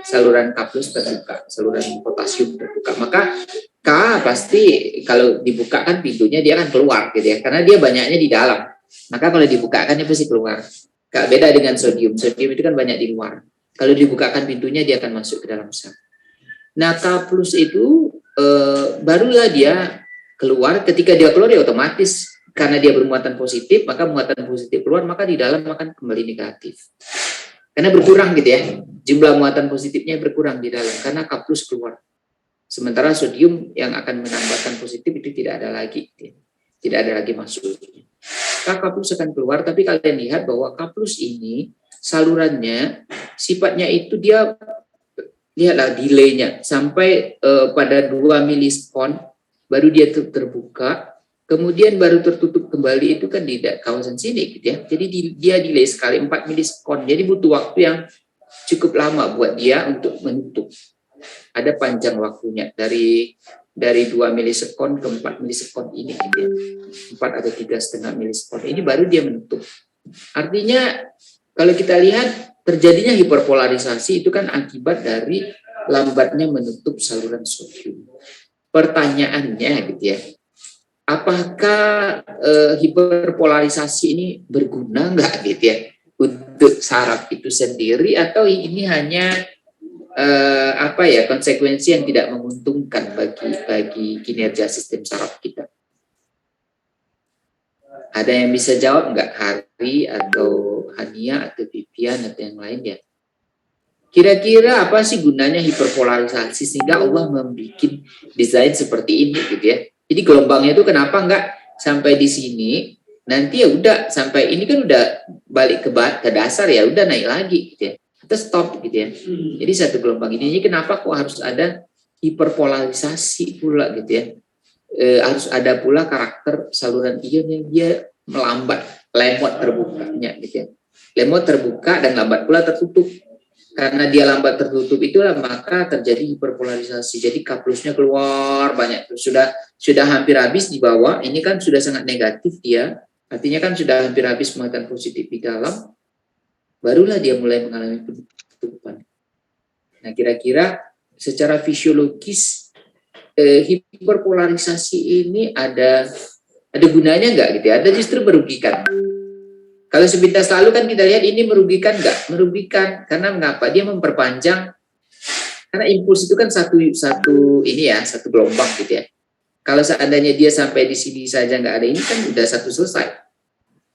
Speaker 1: saluran K plus terbuka, saluran potasium terbuka, maka K pasti kalau dibuka kan pintunya dia akan keluar gitu ya, karena dia banyaknya di dalam, maka kalau dibukakan dia pasti keluar. Gak beda dengan sodium, sodium itu kan banyak di luar, kalau dibukakan pintunya dia akan masuk ke dalam sel. Nah K plus itu barulah dia keluar. Ketika dia keluar ya otomatis karena dia bermuatan positif, maka muatan positif keluar, maka di dalam akan kembali negatif. Karena berkurang gitu ya, jumlah muatan positifnya berkurang di dalam karena K plus keluar. Sementara sodium yang akan menambahkan positif itu tidak ada lagi, gitu ya. Tidak ada lagi masuk. K plus akan keluar, tapi kalian lihat bahwa K plus ini salurannya sifatnya itu dia, lihatlah delaynya sampai pada 2 milisekon baru dia terbuka, kemudian baru tertutup kembali, itu kan di kawasan sini gitu ya. Jadi dia delay sekali 4 milisekon. Jadi butuh waktu yang cukup lama buat dia untuk menutup. Ada panjang waktunya dari 2 milisekon ke 4 milisekon ini gitu ya. 4 atau 3,5 milisekon ini baru dia menutup. Artinya kalau kita lihat terjadinya hiperpolarisasi itu kan akibat dari lambatnya menutup saluran sodium. Pertanyaannya gitu ya, apakah hiperpolarisasi ini berguna nggak gitu ya untuk saraf itu sendiri, atau ini hanya konsekuensi yang tidak menguntungkan bagi kinerja sistem saraf kita? Ada yang bisa jawab nggak, Hari atau Hania atau Vivian atau yang lain ya? Kira-kira apa sih gunanya hiperpolarisasi sehingga Allah membuat desain seperti ini gitu ya? Jadi gelombangnya itu kenapa nggak sampai di sini, nanti ya udah sampai ini kan udah balik ke dasar, ya udah naik lagi gitu ya, atau stop gitu ya. Jadi satu gelombang ini kenapa kok harus ada hiperpolarisasi pula gitu ya? Harus ada pula karakter saluran ion yang dia melambat, lemot terbukanya gitu ya. Lemot terbuka dan lambat pula tertutup. Karena dia lambat tertutup itulah maka terjadi hiperpolarisasi. Jadi K plusnya keluar banyak, sudah hampir habis di bawah. Ini kan sudah sangat negatif dia. Artinya kan sudah hampir habis muatan positif di dalam. Barulah dia mulai mengalami penutupan. Nah kira-kira secara fisiologis hiperpolarisasi ini ada gunanya nggak gitu ya? Ada justru merugikan. Kalau sepintas lalu kan kita lihat ini merugikan nggak? Merugikan. Karena mengapa? Dia memperpanjang. Karena impuls itu kan satu ini ya, satu gelombang gitu ya. Kalau seandainya dia sampai di sini saja nggak ada ini kan udah satu selesai.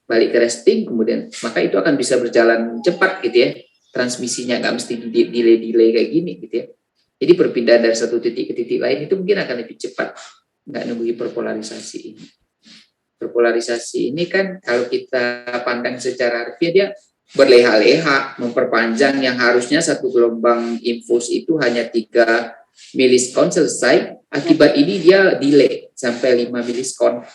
Speaker 1: Balik ke resting kemudian, maka itu akan bisa berjalan cepat gitu ya. Transmisinya nggak mesti delay kayak gini gitu ya. Jadi perpindahan dari satu titik ke titik lain itu mungkin akan lebih cepat. Nggak nunggu hiperpolarisasi ini. Hiperpolarisasi ini kan kalau kita pandang secara harfiah dia berleha-leha, memperpanjang yang harusnya satu gelombang impuls itu hanya 3 milisekon selesai, akibat ini dia delay sampai 5 milisekon.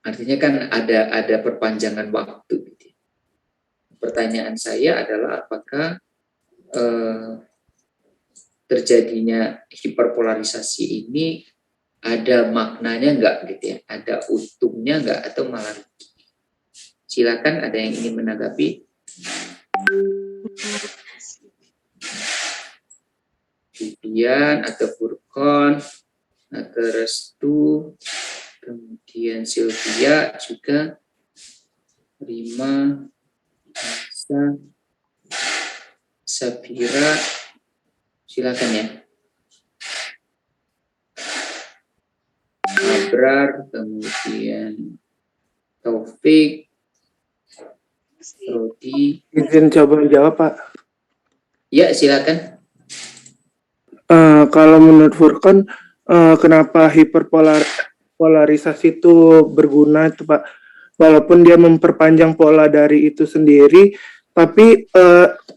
Speaker 1: Artinya kan ada perpanjangan waktu. Pertanyaan saya adalah apakah terjadinya hiperpolarisasi ini ada maknanya enggak gitu ya, ada untungnya enggak atau malah rugi? Silakan ada yang ingin menanggapi. Vivian atau Furkon atau Restu, kemudian Sylvia juga, Rima, Nisa, Safira, silakan ya. Abrar, kemudian Taufik, Rodi.
Speaker 5: Izin coba jawab, Pak.
Speaker 1: Ya, silakan.
Speaker 5: Kalau menurut Furqan, kenapa hiperpolarisasi itu berguna itu, Pak? Walaupun dia memperpanjang pola dari itu sendiri, tapi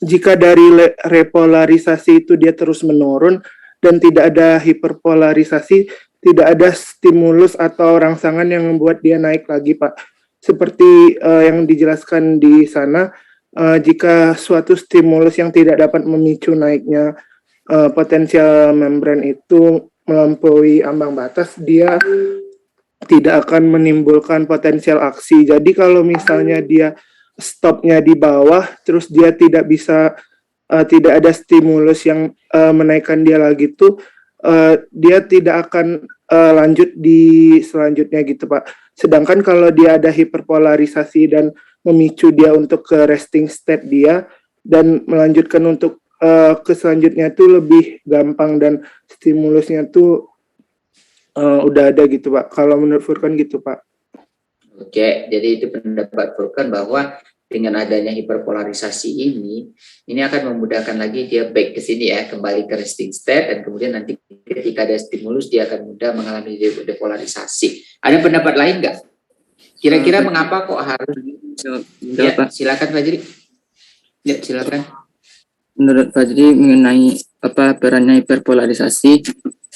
Speaker 5: jika dari repolarisasi itu dia terus menurun dan tidak ada hiperpolarisasi, tidak ada stimulus atau rangsangan yang membuat dia naik lagi, Pak. Seperti yang dijelaskan di sana, jika suatu stimulus yang tidak dapat memicu naiknya potensial membran itu melampaui ambang batas, dia tidak akan menimbulkan potensial aksi. Jadi kalau misalnya dia stopnya di bawah, terus dia tidak bisa, tidak ada stimulus yang menaikkan dia lagi tuh, dia tidak akan lanjut di selanjutnya gitu, Pak. Sedangkan kalau dia ada hiperpolarisasi dan memicu dia untuk ke resting state dia dan melanjutkan untuk ke selanjutnya tuh lebih gampang dan stimulusnya tuh udah ada gitu, Pak. Kalau menurut Furkan gitu, Pak.
Speaker 1: Oke, jadi itu pendapat Furkan bahwa dengan adanya hiperpolarisasi ini akan memudahkan lagi dia back ke sini ya, kembali ke resting state, dan kemudian nanti ketika ada stimulus dia akan mudah mengalami depolarisasi. Ada pendapat lain nggak? Kira-kira mengapa kok harus? Ya, silakan Fajri. Ya, silakan.
Speaker 6: Menurut Fajri mengenai perannya hiperpolarisasi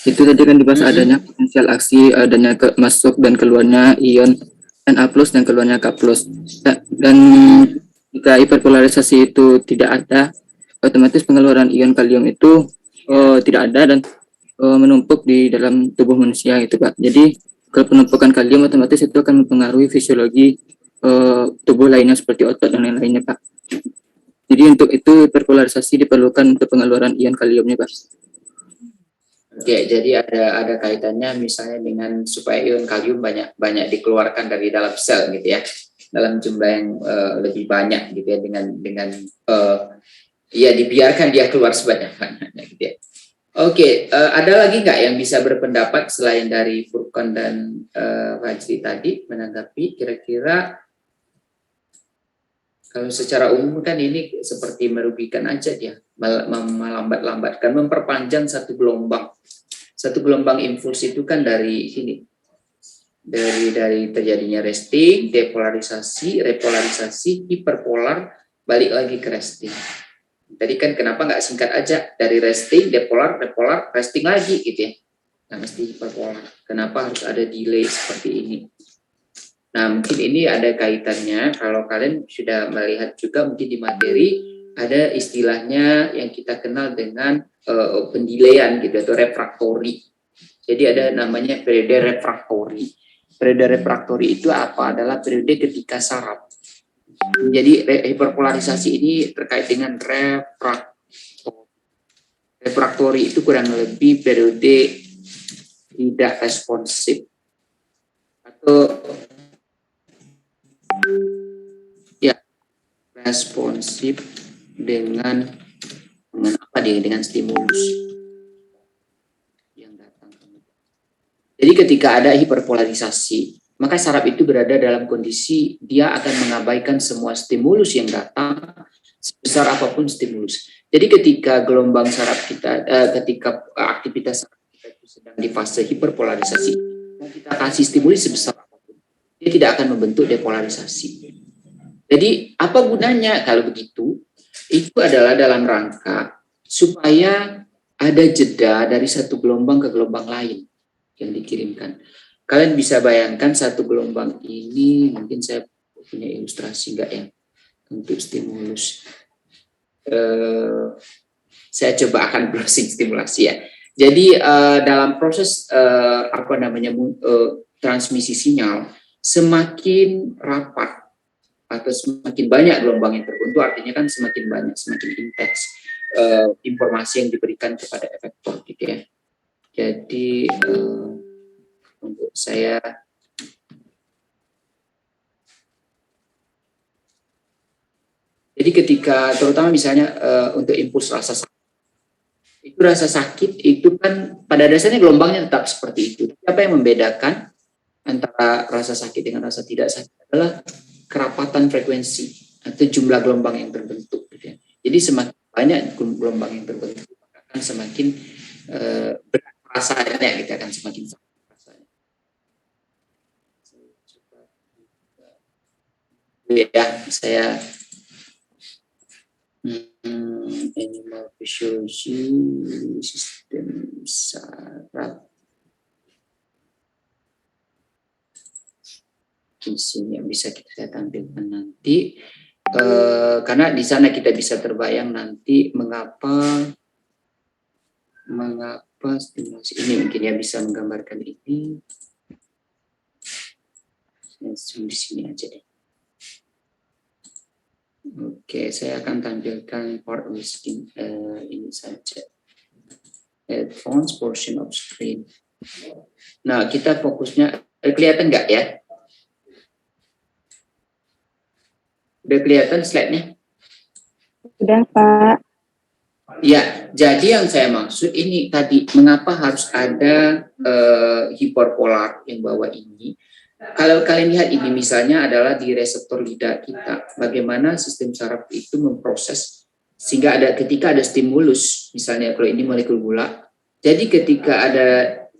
Speaker 6: itu tadi kan dibahas adanya potensial aksi, adanya masuk dan keluarnya ion Na+ dan keluarnya K+. Dan jika hiperpolarisasi itu tidak ada, otomatis pengeluaran ion kalium itu tidak ada dan menumpuk di dalam tubuh manusia gitu, Pak. Jadi kalau penumpukan kalium otomatis itu akan mempengaruhi fisiologi tubuh lainnya seperti otot dan lain-lainnya, Pak. Jadi untuk itu hiperpolarisasi diperlukan untuk pengeluaran ion kaliumnya, Pak.
Speaker 1: Oke, jadi ada kaitannya misalnya dengan supaya ion kalium banyak dikeluarkan dari dalam sel gitu ya, dalam jumlah yang lebih banyak gitu ya, dengan ya dibiarkan dia keluar sebanyak-banyaknya gitu ya. Oke, ada lagi nggak yang bisa berpendapat selain dari Furqan dan Fajri tadi menanggapi kira-kira? Kalau secara umum kan ini seperti merugikan aja dia, melambat-lambatkan, memperpanjang satu gelombang. Satu gelombang impuls itu kan dari sini, dari terjadinya resting, depolarisasi, repolarisasi, hiperpolar, balik lagi ke resting. Tadi kan kenapa nggak singkat aja dari resting, depolar, repolar, resting lagi gitu ya? Nah, mesti hiperpolar. Kenapa harus ada delay seperti ini? Nah, mungkin ini ada kaitannya kalau kalian sudah melihat juga mungkin di materi ada istilahnya yang kita kenal dengan pendilean gitu atau refraktori. Jadi ada namanya periode refraktori. Periode refraktori itu apa? Adalah periode ketika saraf. Jadi hiperpolarisasi ini terkait dengan refraktori. Refraktori itu kurang lebih periode tidak responsif atau ya responsif dengan apa dia, dengan stimulus yang datang. Jadi ketika ada hiperpolarisasi, maka saraf itu berada dalam kondisi dia akan mengabaikan semua stimulus yang datang sebesar apapun stimulus. Jadi ketika gelombang saraf kita, ketika aktivitas saraf kita itu sedang di fase hiperpolarisasi, mau kita kasih stimulus sebesar apapun, dia tidak akan membentuk depolarisasi. Jadi apa gunanya kalau begitu? Itu adalah dalam rangka supaya ada jeda dari satu gelombang ke gelombang lain yang dikirimkan. Kalian bisa bayangkan satu gelombang ini, mungkin saya punya ilustrasi enggak ya untuk stimulus. Saya coba akan browsing stimulasi ya. Jadi dalam proses transmisi sinyal, semakin rapat atau semakin banyak gelombang yang terbentuk, artinya kan semakin banyak, semakin intens informasi yang diberikan kepada efektor gitu ya. Jadi untuk saya jadi ketika terutama misalnya untuk impuls rasa sakit, itu rasa sakit itu kan pada dasarnya gelombangnya tetap seperti itu. Apa yang membedakan antara rasa sakit dengan rasa tidak sakit adalah kerapatan frekuensi atau jumlah gelombang yang terbentuk gitu ya. Jadi semakin banyak gelombang yang terbentuk akan semakin berat rasanya, kita akan semakin sakit rasanya. Ya, saya animal physiology sistem saraf di sini yang bisa kita tampilkan nanti. Karena di sana kita bisa terbayang nanti mengapa stimulasi ini mungkin ya bisa menggambarkan ini. Di sini aja deh. Oke, saya akan tampilkan part listing ini saja. Advanced portion of screen. Nah, kita fokusnya kelihatan nggak ya? Udah kelihatan slide-nya?
Speaker 3: Udah, Pak.
Speaker 1: Ya, jadi yang saya maksud ini tadi, mengapa harus ada hiperpolar yang bawah ini? Kalau kalian lihat ini misalnya adalah di reseptor lidah kita, bagaimana sistem saraf itu memproses sehingga ketika ada stimulus, misalnya kalau ini molekul gula, jadi ketika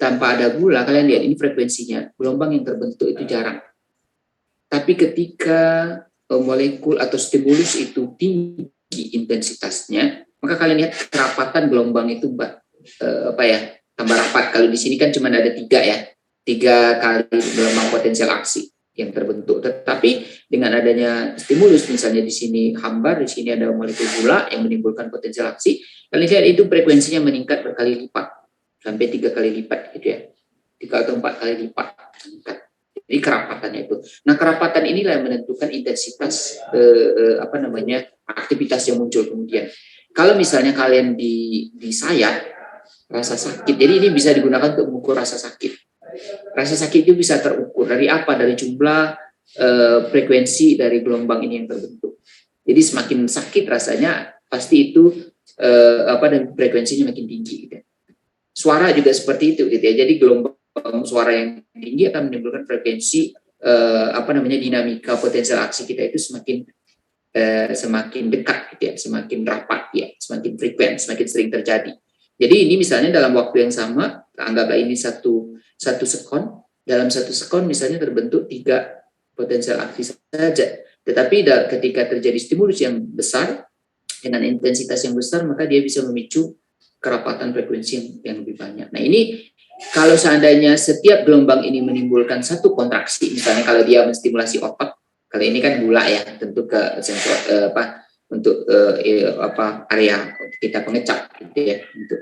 Speaker 1: tanpa ada gula, kalian lihat ini frekuensinya, gelombang yang terbentuk itu jarang. Tapi ketika molekul atau stimulus itu tinggi intensitasnya, maka kalian lihat kerapatan gelombang itu tambah rapat. Kalau di sini kan cuma ada 3 kali gelombang potensial aksi yang terbentuk. Tetapi dengan adanya stimulus, misalnya di sini hambar, di sini ada molekul gula yang menimbulkan potensial aksi, kalian lihat itu frekuensinya meningkat berkali lipat, sampai 3 kali lipat gitu ya, 3 atau 4 kali lipat meningkat. Jadi kerapatannya itu. Nah, kerapatan inilah yang menentukan intensitas aktivitas yang muncul kemudian. Kalau misalnya kalian disayat, rasa sakit. Jadi ini bisa digunakan untuk mengukur rasa sakit. Rasa sakit itu bisa terukur dari apa? Dari jumlah frekuensi dari gelombang ini yang terbentuk. Jadi semakin sakit rasanya, pasti itu dan frekuensinya makin tinggi. Gitu. Suara juga seperti itu, gitu ya. Jadi gelombang suara yang tinggi akan menimbulkan frekuensi dinamika potensial aksi kita itu semakin dekat, gitu ya, semakin rapat, ya, semakin frekuens, semakin sering terjadi. Jadi ini misalnya dalam waktu yang sama, anggaplah ini satu sekon, dalam 1 sekon misalnya terbentuk 3 potensial aksi saja. Tetapi ketika terjadi stimulus yang besar dengan intensitas yang besar, maka dia bisa memicu kerapatan frekuensi yang lebih banyak. Nah, ini kalau seandainya setiap gelombang ini menimbulkan satu kontraksi, misalnya kalau dia menstimulasi otak, kalau ini kan gula ya, tentu ke sensor untuk area kita pengecap, gitu ya, untuk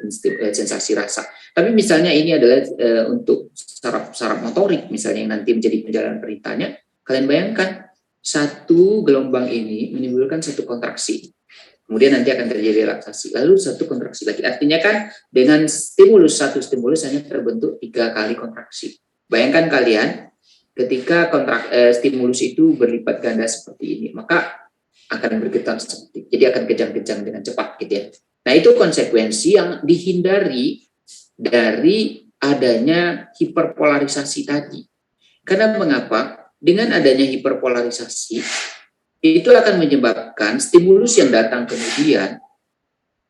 Speaker 1: sensasi rasa. Tapi misalnya ini adalah untuk saraf motorik, misalnya yang nanti menjadi penjalan perintahnya, kalian bayangkan satu gelombang ini menimbulkan satu kontraksi. Kemudian nanti akan terjadi relaksasi, lalu satu kontraksi lagi. Artinya kan dengan satu stimulus hanya terbentuk 3 kali kontraksi. Bayangkan kalian ketika stimulus itu berlipat ganda seperti ini, maka akan bergetar seperti, jadi akan kejang-kejang dengan cepat, gitu ya. Nah, itu konsekuensi yang dihindari dari adanya hiperpolarisasi tadi. Karena mengapa? Dengan adanya hiperpolarisasi itu akan menyebabkan stimulus yang datang kemudian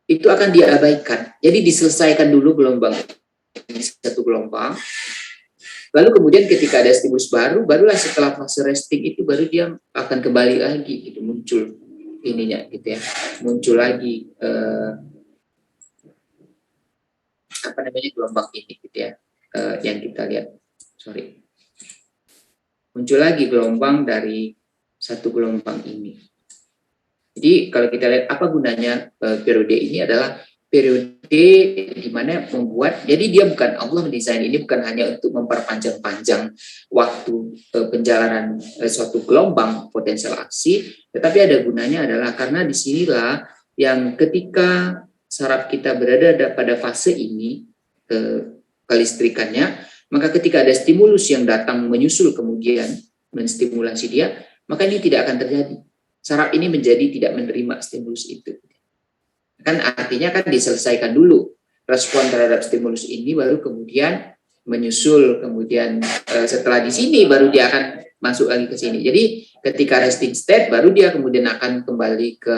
Speaker 1: itu akan diabaikan. Jadi diselesaikan dulu gelombang ini, satu gelombang. Lalu kemudian ketika ada stimulus barulah setelah fase resting itu baru dia akan kembali lagi, gitu, muncul ininya, gitu ya, muncul lagi gelombang ini, gitu ya, yang kita lihat, muncul lagi gelombang dari satu gelombang ini. Jadi kalau kita lihat apa gunanya periode ini adalah periode di mana membuat, jadi dia bukan, Allah mendesain ini bukan hanya untuk memperpanjang waktu penjalanan suatu gelombang potensial aksi, tetapi ada gunanya adalah karena disinilah yang ketika saraf kita berada pada fase ini kelistrikannya, maka ketika ada stimulus yang datang menyusul kemudian menstimulasi dia, maka ini tidak akan terjadi. Saraf ini menjadi tidak menerima stimulus itu. Kan artinya kan diselesaikan dulu respon terhadap stimulus ini, baru kemudian menyusul, kemudian setelah di sini baru dia akan masuk lagi ke sini. Jadi ketika resting state baru dia kemudian akan kembali ke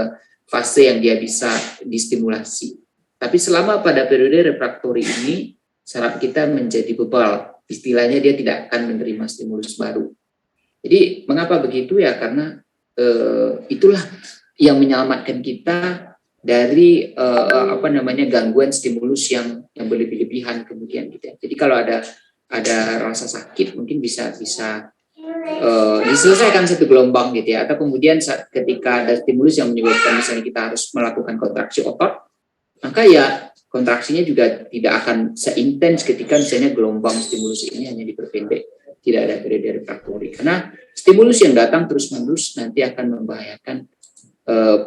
Speaker 1: fase yang dia bisa distimulasi. Tapi selama pada periode refraktori ini saraf kita menjadi bebal, istilahnya dia tidak akan menerima stimulus baru. Jadi mengapa begitu ya? Karena itulah yang menyelamatkan kita dari gangguan stimulus yang berlebih-lebihan kemudian, gitu ya. Jadi kalau ada rasa sakit mungkin bisa diselesaikan satu gelombang gitu ya, atau kemudian ketika ada stimulus yang menyebabkan misalnya kita harus melakukan kontraksi otot, maka ya kontraksinya juga tidak akan seintens ketika misalnya gelombang stimulus ini hanya diperpendek, tidak ada periode refraktori, karena stimulus yang datang terus-menerus nanti akan membahayakan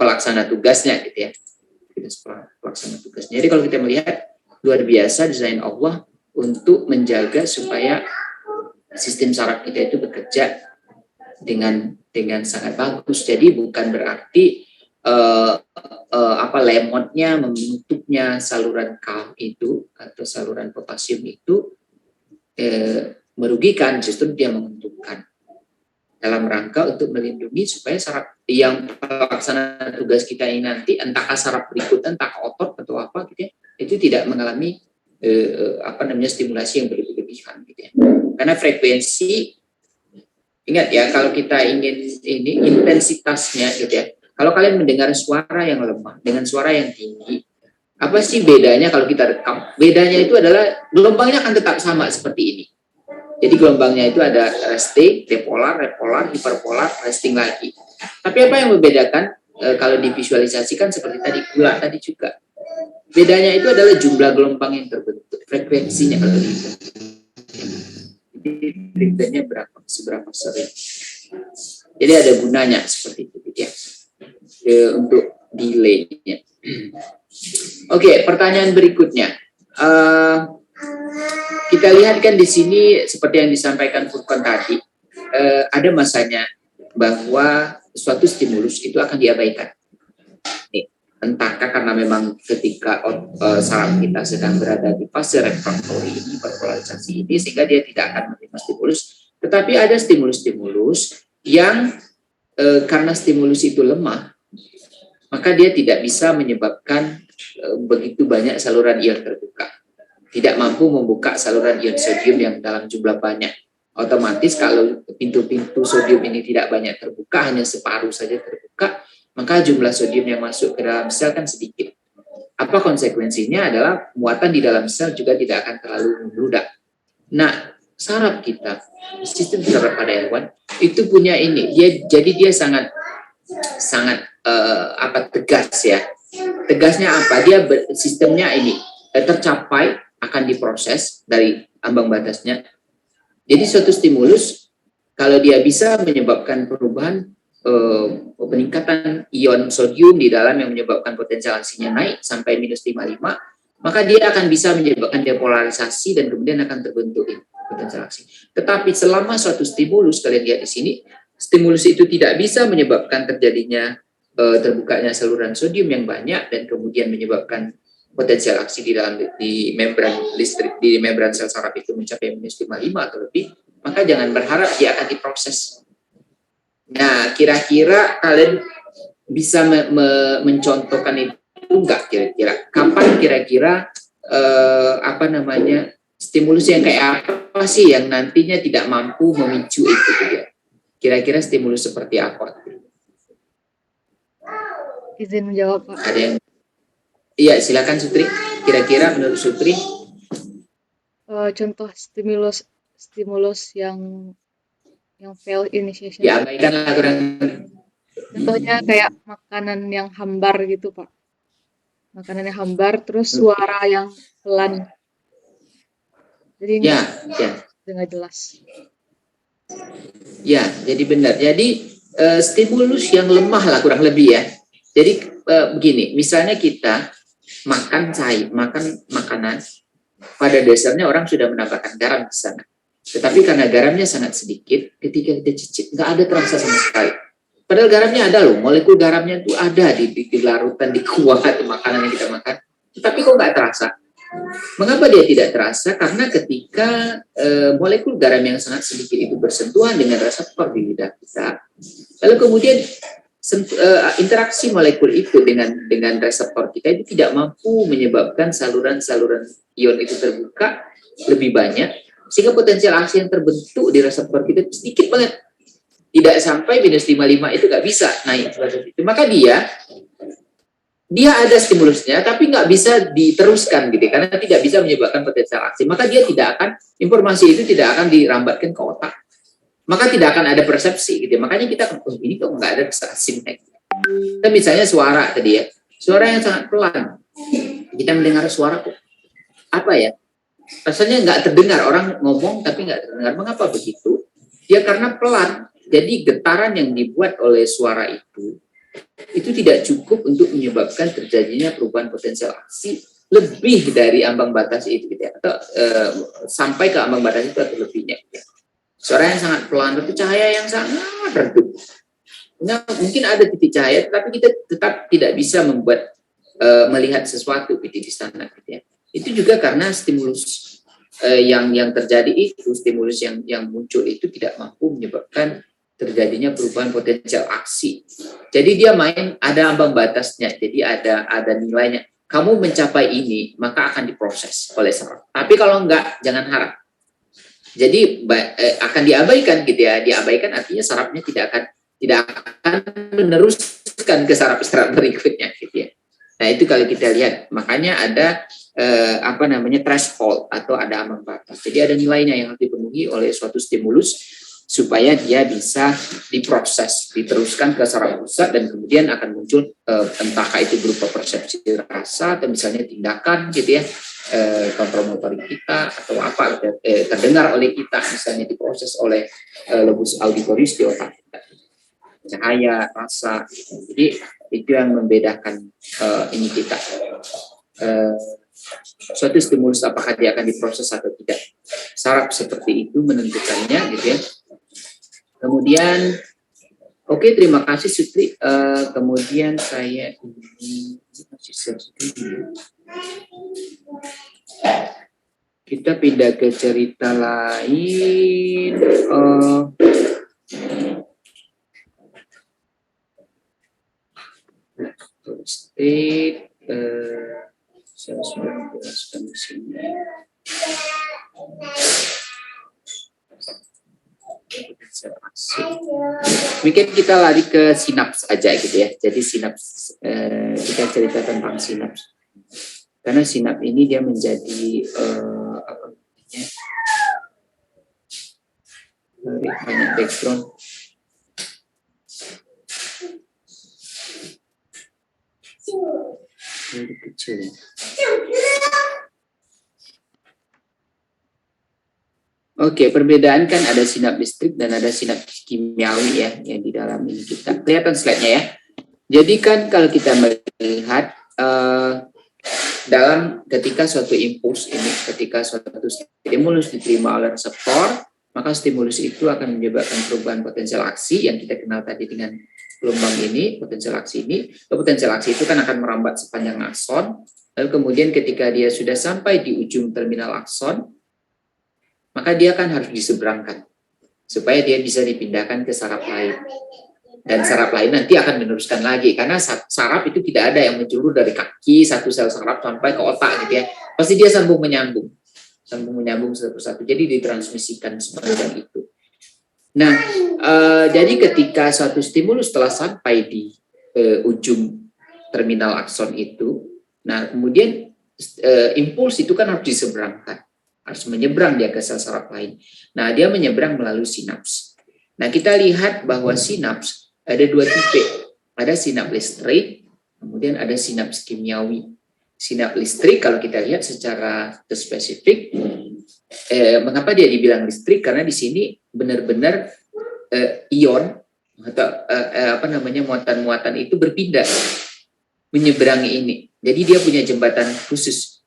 Speaker 1: pelaksana tugasnya gitu ya, pelaksana tugasnya. Jadi kalau kita melihat luar biasa desain Allah untuk menjaga supaya sistem saraf kita itu bekerja dengan sangat bagus. Jadi bukan berarti lemotnya menutupnya saluran kalsium itu atau saluran potasium itu merugikan, justru dia menguntungkan dalam rangka untuk melindungi supaya saraf yang pelaksana tugas kita ini nanti, entah saraf berikutnya, entah otot atau apa gitu ya, itu tidak mengalami stimulasi yang berlebihan gitu ya. Karena frekuensi, ingat ya, kalau kita ingin ini intensitasnya gitu ya. Kalau kalian mendengar suara yang lemah dengan suara yang tinggi, apa sih bedanya kalau kita rekam? Bedanya itu adalah gelombangnya akan tetap sama seperti ini. Jadi gelombangnya itu ada resting, depolar, repolar, hiperpolar, resting lagi. Tapi apa yang membedakan kalau divisualisasikan seperti tadi pula tadi juga. Bedanya itu adalah jumlah gelombang yang terbentuk, frekuensinya kalau gitu. Jadi frequency-nya seberapa sering. Jadi ada gunanya seperti itu ya. Untuk delay-nya. Oke, pertanyaan berikutnya. Kita lihat kan di sini seperti yang disampaikan Furqan tadi, ada masanya bahwa suatu stimulus itu akan diabaikan. Entahkah karena memang ketika saraf kita sedang berada di fase refraktori ini, hiperpolarisasi ini, sehingga dia tidak akan menerima stimulus. Tetapi ada stimulus-stimulus yang karena stimulus itu lemah, maka dia tidak bisa menyebabkan begitu banyak saluran ion terbuka. Tidak mampu membuka saluran ion sodium yang dalam jumlah banyak. Otomatis kalau pintu-pintu sodium ini tidak banyak terbuka, hanya separuh saja terbuka, maka jumlah sodium yang masuk ke dalam sel kan sedikit. Apa konsekuensinya adalah muatan di dalam sel juga tidak akan terlalu membludak. Nah, saraf kita, sistem saraf pada hewan itu punya ini. Jadi dia sangat tegas ya. Tegasnya apa? Dia sistemnya ini tercapai, akan diproses dari ambang batasnya. Jadi suatu stimulus kalau dia bisa menyebabkan perubahan peningkatan ion sodium di dalam yang menyebabkan potensial aksinya naik sampai -55, maka dia akan bisa menyebabkan depolarisasi dan kemudian akan terbentuk potensial aksi. Tetapi selama suatu stimulus, kalian lihat di sini, stimulus itu tidak bisa menyebabkan terjadinya terbukanya saluran sodium yang banyak dan kemudian menyebabkan potensial aksi di membran listrik di membran sel saraf itu mencapai -55 atau lebih, maka jangan berharap dia akan diproses. Nah, kira-kira kalian bisa mencontohkan itu enggak kira-kira? Kapan kira-kira stimulus yang kayak apa sih yang nantinya tidak mampu memicu itu ya? Kira-kira stimulus seperti apa?
Speaker 2: Izin menjawab, Pak.
Speaker 1: Ada yang Iya, silakan Sutri. Kira-kira menurut Sutri?
Speaker 2: Contoh stimulus yang fail initiation.
Speaker 1: Ya, abaikanlah kurang.
Speaker 2: Contohnya kayak makanan yang hambar gitu, Pak. Makanan yang hambar, terus suara yang pelan. Jadi ini nggak jelas.
Speaker 1: Ya, jadi benar. Jadi stimulus yang lemah lah kurang lebih ya. Jadi begini, misalnya kita makan makanan, pada dasarnya orang sudah menambahkan garam di sana. Tetapi karena garamnya sangat sedikit, ketika kita cicip nggak ada terasa sama sekali. Padahal garamnya ada loh, molekul garamnya itu ada di larutan, di kuah atau makanan yang kita makan. Tetapi kok nggak terasa? Mengapa dia tidak terasa? Karena ketika molekul garam yang sangat sedikit itu bersentuhan dengan reseptor di lidah kita, lalu kemudian interaksi molekul itu dengan reseptor kita itu tidak mampu menyebabkan saluran-saluran ion itu terbuka lebih banyak, sehingga potensial aksi yang terbentuk di reseptor kita itu sedikit banget, tidak sampai -55 itu nggak bisa naik. Maka dia ada stimulusnya tapi nggak bisa diteruskan gitu, karena tidak bisa menyebabkan potensial aksi, maka dia tidak akan, informasi itu tidak akan dirambatkan ke otak. maka tidak akan ada persepsi gitu. Makanya kita ini kok nggak ada sinek. Kita misalnya suara tadi ya, suara yang sangat pelan, kita mendengar suara kok apa ya, rasanya nggak terdengar, orang ngomong tapi nggak terdengar. Mengapa begitu? Ya karena pelan, jadi getaran yang dibuat oleh suara itu tidak cukup untuk menyebabkan terjadinya perubahan potensial aksi lebih dari ambang batas itu gitu ya, atau sampai ke ambang batas itu atau lebihnya. Suara yang sangat pelan itu cahaya yang sangat redup. Nah, mungkin ada titik cahaya, tapi kita tetap tidak bisa membuat melihat sesuatu gitu di sana gitu ya. Itu juga karena stimulus yang terjadi itu, stimulus yang muncul itu tidak mampu menyebabkan terjadinya perubahan potensial aksi. Jadi dia main ada ambang batasnya, jadi ada nilainya. Kamu mencapai ini, maka akan diproses oleh saraf. Tapi kalau enggak, jangan harap. Jadi akan diabaikan gitu ya. Diabaikan artinya sarafnya tidak akan meneruskan ke saraf-saraf berikutnya gitu ya. Nah, itu kalau kita lihat, makanya ada threshold atau ada ambang batas. Jadi ada nilainya yang harus dipenuhi oleh suatu stimulus supaya dia bisa diproses, diteruskan ke saraf pusat dan kemudian akan muncul entah itu berupa persepsi rasa atau misalnya tindakan gitu ya, kontrol motorik kita atau apa terdengar oleh kita, misalnya diproses oleh lobus auditoris di otak kita, cahaya, rasa. Jadi itu yang membedakan ini kita suatu stimulus apakah dia akan diproses atau tidak. Saraf seperti itu menentukannya gitu ya. Kemudian oke, terima kasih Sutri. Kemudian saya ini kita pindah ke cerita lain. State, saya sudah jelaskan di sini. Mungkin kita lari ke sinaps aja gitu ya. Jadi sinaps, kita cerita tentang sinaps. Karena sinaps ini dia menjadi banyak background. Lebih kecil. Oke, perbedaan kan ada sinap listrik dan ada sinap kimiawi ya, yang di dalam ini kita kelihatan slide-nya ya. Jadi kan kalau kita melihat dalam ketika suatu impuls ini, ketika suatu stimulus diterima oleh reseptor, maka stimulus itu akan menyebabkan perubahan potensial aksi yang kita kenal tadi dengan gelombang ini, potensial aksi ini. Potensial aksi itu kan akan merambat sepanjang akson, lalu kemudian ketika dia sudah sampai di ujung terminal akson, maka dia kan harus diseberangkan supaya dia bisa dipindahkan ke saraf lain. Dan saraf lain nanti akan meneruskan lagi, karena saraf itu tidak ada yang menjulur dari kaki satu sel saraf sampai ke otak gitu ya. Pasti dia sambung menyambung satu persatu. Jadi ditransmisikan sepanjang itu. Nah, jadi ketika suatu stimulus telah sampai di ujung terminal akson itu, nah kemudian impuls itu kan harus diseberangkan. Harus menyeberang dia ke sel saraf lain. Nah, dia menyeberang melalui sinaps. Nah, kita lihat bahwa sinaps ada dua tipe. Ada sinaps listrik, kemudian ada sinaps kimiawi. Sinaps listrik kalau kita lihat secara spesifik, mengapa dia dibilang listrik? Karena di sini benar-benar ion atau muatan-muatan itu berpindah menyeberangi ini. Jadi dia punya jembatan khusus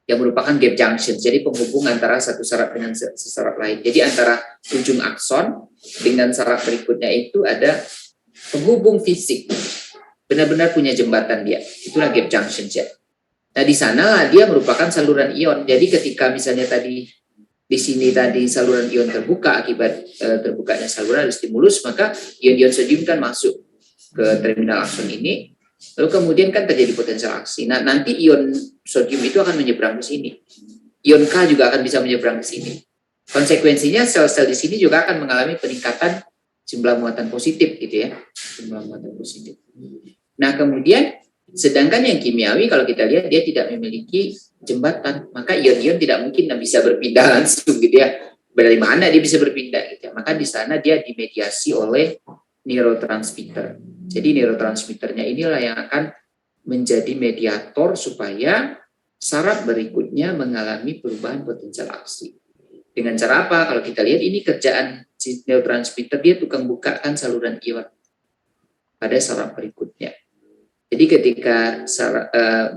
Speaker 1: yang merupakan gap junction, jadi penghubung antara satu saraf dengan saraf lain. Jadi antara ujung akson dengan saraf berikutnya itu ada penghubung fisik, benar-benar punya jembatan dia. Itulah gap junction ya. Nah di sana dia merupakan saluran ion. Jadi ketika misalnya tadi di sini tadi saluran ion terbuka akibat terbukanya saluran stimulus, maka ion-ion sodium kan masuk ke terminal akson ini. Lalu kemudian kan terjadi potensial aksi. Nah, nanti ion sodium itu akan menyeberang ke sini. Ion K juga akan bisa menyeberang ke sini. Konsekuensinya sel-sel di sini juga akan mengalami peningkatan jumlah muatan positif gitu ya. Jumlah muatan positif. Nah, kemudian sedangkan yang kimiawi kalau kita lihat dia tidak memiliki jembatan, maka ion-ion tidak mungkin bisa berpindah langsung gitu ya. dari mana dia bisa berpindah gitu ya. Maka di sana dia dimediasi oleh neurotransmitter. Jadi neurotransmitternya inilah yang akan menjadi mediator supaya saraf berikutnya mengalami perubahan potensial aksi. Dengan cara apa? Kalau kita lihat ini kerjaan si neurotransmitter, dia tukang bukakan saluran ion pada saraf berikutnya. Jadi ketika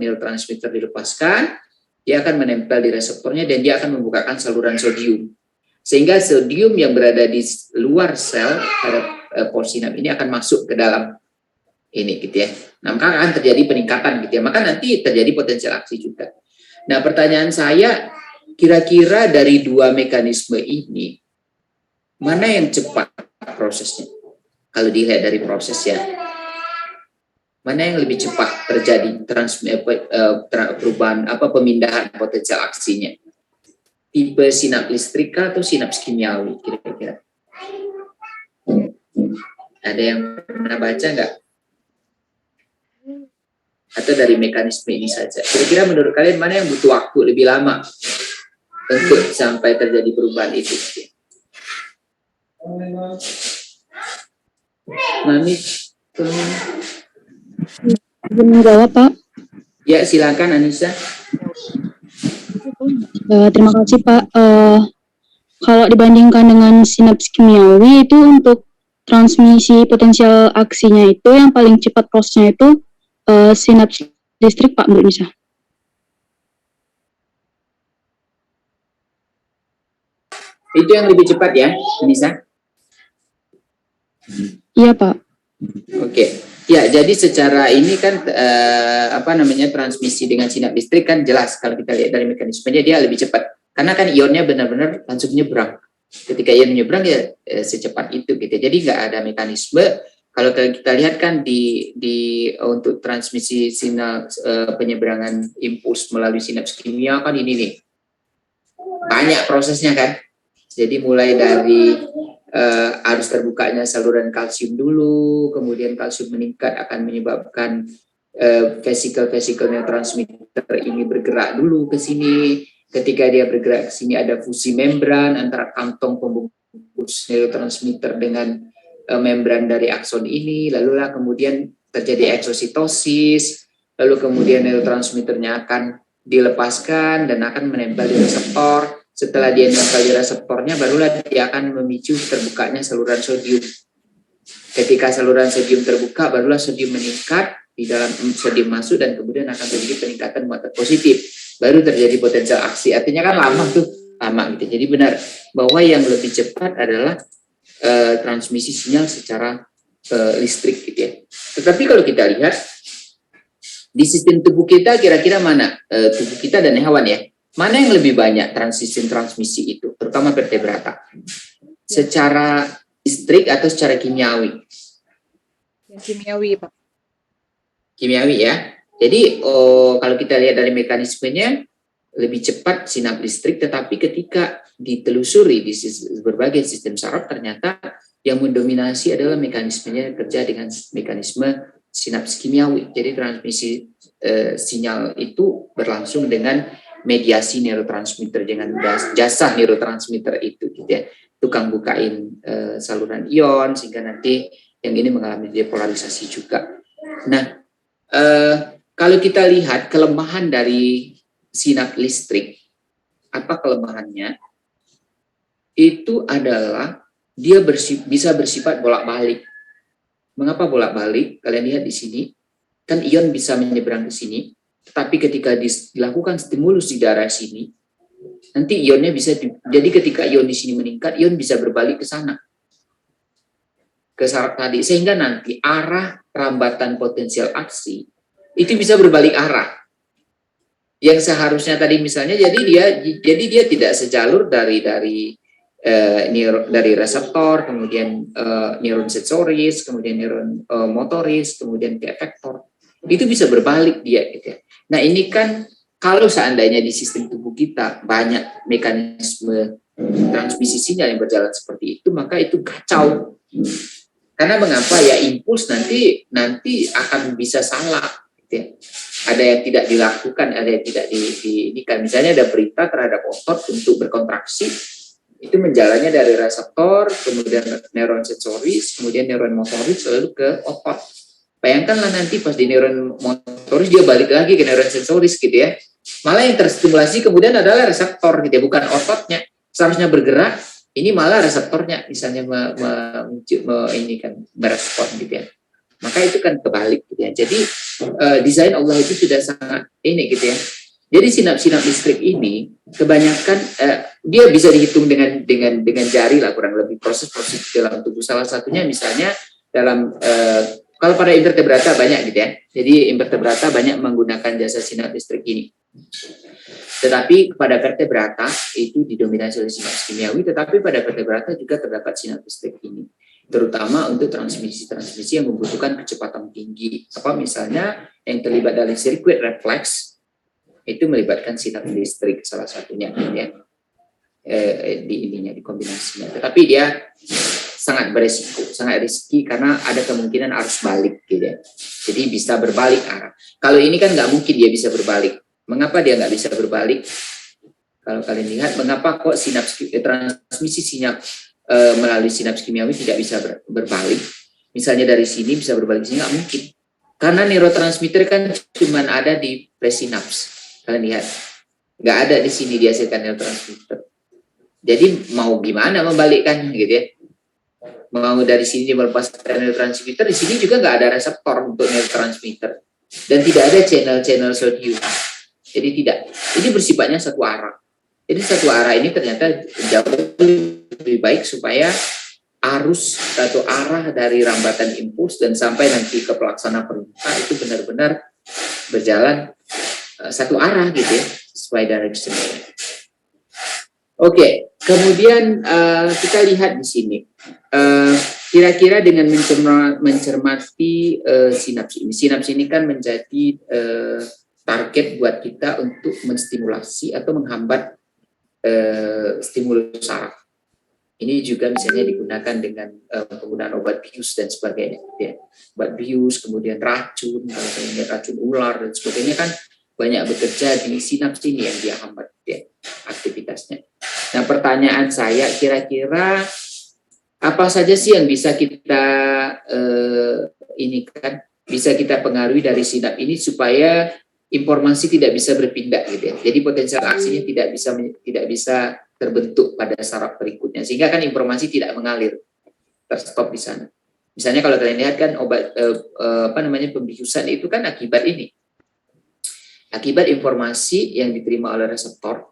Speaker 1: neurotransmitter dilepaskan, dia akan menempel di reseptornya dan dia akan membukakan saluran sodium. Sehingga sodium yang berada di luar sel pada postsinap ini akan masuk ke dalam ini gitu ya. Nah, maka akan terjadi peningkatan gitu ya. Maka nanti terjadi potensial aksi juga. Nah, pertanyaan saya, kira-kira dari dua mekanisme ini, mana yang cepat prosesnya? Kalau dilihat dari prosesnya, mana yang lebih cepat terjadi perubahan pemindahan potensial aksinya? Tipe sinap listrika atau sinaps kimiawi kira-kira? Ada yang pernah baca nggak? Atau dari mekanisme ini saja? Kira-kira menurut kalian mana yang butuh waktu lebih lama untuk sampai terjadi perubahan itu? Mami,
Speaker 7: Menjawab, Pak.
Speaker 1: ya silakan Anissa.
Speaker 7: Terima kasih, Pak. Kalau dibandingkan dengan sinaps kimiawi itu untuk transmisi potensial aksinya itu yang paling cepat prosesnya itu sinaps listrik, Pak, menurut Nisa.
Speaker 1: Itu yang lebih cepat ya, Anissa?
Speaker 7: Iya, Pak.
Speaker 1: Oke. Ya, jadi secara ini kan transmisi dengan sinap listrik kan jelas kalau kita lihat dari mekanismenya dia lebih cepat. Karena kan ionnya benar-benar langsung nyebrang. Ketika ion nyebrang ya secepat itu gitu. Jadi nggak ada mekanisme. Kalau kita lihat kan di untuk transmisi sinyal penyeberangan impuls melalui sinaps kimia kan ini nih. Banyak prosesnya kan. Jadi mulai dari harus terbukanya saluran kalsium dulu, kemudian kalsium meningkat akan menyebabkan vesikel-vesikel neurotransmitter ini bergerak dulu ke sini. Ketika dia bergerak ke sini ada fusi membran antara kantong pembungkus neurotransmitter dengan membran dari akson ini, lalulah kemudian terjadi eksositosis, lalu kemudian neurotransmitternya akan dilepaskan dan akan menempel di reseptor. Setelah dia menempel di reseptornya, barulah dia akan memicu terbukanya saluran sodium. Ketika saluran sodium terbuka, barulah sodium meningkat, di dalam sodium masuk dan kemudian akan terjadi peningkatan muatan positif. Baru terjadi potensial aksi. Artinya kan lama gitu. Jadi benar bahwa yang lebih cepat adalah transmisi sinyal secara listrik gitu ya. Tetapi kalau kita lihat di sistem tubuh kita, kira-kira mana tubuh kita dan hewan ya? Mana yang lebih banyak transmisi itu, terutama vertebrata? Secara listrik atau secara kimiawi?
Speaker 2: Yang kimiawi, Pak.
Speaker 1: Kimiawi ya. Jadi kalau kita lihat dari mekanismenya, lebih cepat sinap listrik, tetapi ketika ditelusuri di berbagai sistem saraf, ternyata yang mendominasi adalah mekanismenya kerja dengan mekanisme sinaps kimiawi. Jadi transmisi sinyal itu berlangsung dengan mediasi neurotransmitter dengan jasa neurotransmitter itu gitu ya, tukang bukain saluran ion sehingga nanti yang ini mengalami depolarisasi juga. Nah, kalau kita lihat kelemahan dari sinap listrik, apa kelemahannya? Itu adalah dia bisa bersifat bolak-balik. Mengapa bolak-balik? Kalian lihat di sini, kan ion bisa menyeberang ke sini. Tapi ketika dilakukan stimulus di daerah sini, nanti ionnya bisa jadi ketika ion di sini meningkat, ion bisa berbalik ke sana, ke saraf tadi, sehingga nanti arah perambatan potensial aksi itu bisa berbalik arah. Yang seharusnya tadi misalnya, jadi dia tidak sejalur dari reseptor, kemudian neuron sensoris, kemudian neuron motoris, kemudian ke efektor. Itu bisa berbalik dia gitu ya. Nah ini kan kalau seandainya di sistem tubuh kita banyak mekanisme transmisi sinyal yang berjalan seperti itu, maka itu kacau. Karena mengapa ya, impuls nanti akan bisa salah gitu ya. Ada yang tidak dilakukan, ada yang tidak diindikan. Misalnya ada perintah terhadap otot untuk berkontraksi, itu itu menjalannya dari reseptor, kemudian neuron sensoris, kemudian neuron motoris, lalu ke otot. Bayangkanlah nanti pas di neuron motoris dia balik lagi ke neuron sensoris gitu ya. Malah yang terstimulasi kemudian adalah reseptor gitu ya, bukan ototnya. Seharusnya bergerak, ini malah reseptornya misalnya ini kan merespon gitu ya. Maka itu kan kebalik gitu ya. Jadi desain Allah itu sudah sangat ini gitu ya. Jadi sinap-sinap listrik ini kebanyakan dia bisa dihitung dengan jari lah kurang lebih proses-proses dalam tubuh. Salah satunya misalnya dalam kalau pada invertebrata banyak gitu ya. Jadi invertebrata banyak menggunakan jasa sinap listrik ini. Tetapi pada vertebrata itu didominasi oleh sinapsi kimiawi, tetapi pada vertebrata juga terdapat sinap listrik ini. Terutama untuk transmisi-transmisi yang membutuhkan kecepatan tinggi. Apa misalnya yang terlibat dalam sirkuit refleks itu melibatkan sinap listrik salah satunya ya. Di kombinasinya. Tetapi dia sangat beresiko, sangat risky karena ada kemungkinan arus balik gitu ya. Jadi bisa berbalik arah. Kalau ini kan nggak mungkin dia bisa berbalik. Mengapa dia nggak bisa berbalik? Kalau kalian lihat, mengapa kok transmisi sinap melalui sinaps kimiawi tidak bisa berbalik? Misalnya dari sini bisa berbalik, sini nggak mungkin. Karena neurotransmitter kan cuma ada di presinaps. Kalian lihat, nggak ada di sini dihasilkan neurotransmitter. Jadi mau gimana membalikkan gitu ya? Mau dari sini melepaskan neurotransmitter, di sini juga nggak ada reseptor untuk neurotransmitter dan tidak ada channel-channel sodium. Jadi tidak. Ini bersifatnya satu arah. Jadi satu arah ini ternyata jauh lebih baik supaya arus atau arah dari rambatan impuls dan sampai nanti ke pelaksana perintah itu benar-benar berjalan satu arah gitu ya, sesuai direction. Oke, kemudian kita lihat di sini. Kira-kira dengan mencermati sinaps ini. Sinaps ini kan menjadi target buat kita untuk menstimulasi atau menghambat stimulus saraf. Ini juga misalnya digunakan dengan penggunaan obat bius dan sebagainya. Ya. Obat bius, kemudian racun, racun ular dan sebagainya kan banyak bekerja di sinaps ini yang dia hambat ya, aktivitasnya. Nah, pertanyaan saya kira-kira apa saja sih yang bisa kita ini kan bisa kita pengaruhi dari sinap ini supaya informasi tidak bisa berpindah gitu ya. Jadi potensial aksinya tidak bisa terbentuk pada saraf berikutnya sehingga kan informasi tidak mengalir, terstop di sana. Misalnya kalau kalian lihat kan obat pembiusan itu kan akibat ini. Akibat informasi yang diterima oleh reseptor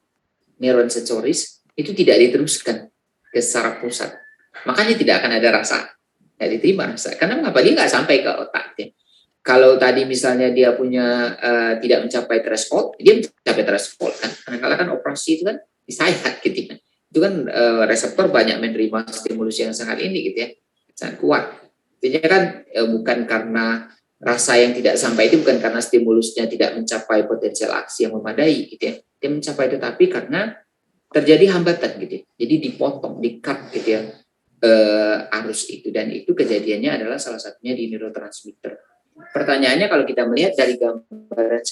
Speaker 1: neuron sensoris itu tidak diteruskan ke saraf pusat. Makanya tidak akan ada rasa, tidak diterima rasa. Karena mengapa dia nggak sampai ke otak? Ya. Kalau tadi misalnya dia punya tidak mencapai threshold, dia mencapai threshold kan. Kadang-kadang kan operasi itu kan disayat gitu kan. Itu kan reseptor banyak menerima stimulus yang sangat ini gitu ya, sangat kuat. Artinya kan bukan karena rasa yang tidak sampai itu bukan karena stimulusnya tidak mencapai potensial aksi yang memadai gitu ya. Dia mencapai tetapi karena terjadi hambatan gitu ya. Jadi dipotong, di-cut gitu ya arus itu dan itu kejadiannya adalah salah satunya di neurotransmitter. Pertanyaannya kalau kita melihat dari gambaran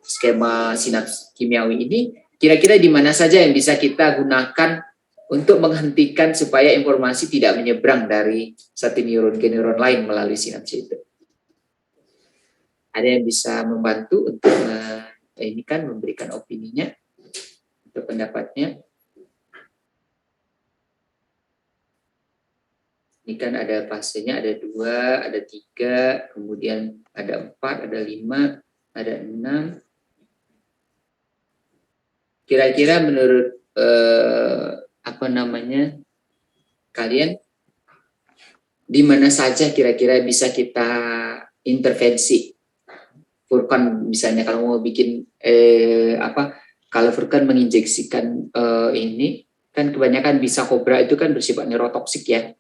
Speaker 1: skema sinaps kimiawi ini, kira-kira di mana saja yang bisa kita gunakan untuk menghentikan supaya informasi tidak menyeberang dari satu neuron ke neuron lain melalui sinaps itu? Ada yang bisa membantu untuk ini kan memberikan opininya, untuk pendapatnya? Ini kan ada fasenya, ada 2, ada 3, kemudian ada 4, ada 5, ada 6. Kira-kira menurut kalian di mana saja kira-kira bisa kita intervensi? Furkan misalnya kalau mau bikin kalau Furkan menginjeksikan ini kan kebanyakan bisa kobra itu kan bersifat neurotoksik ya.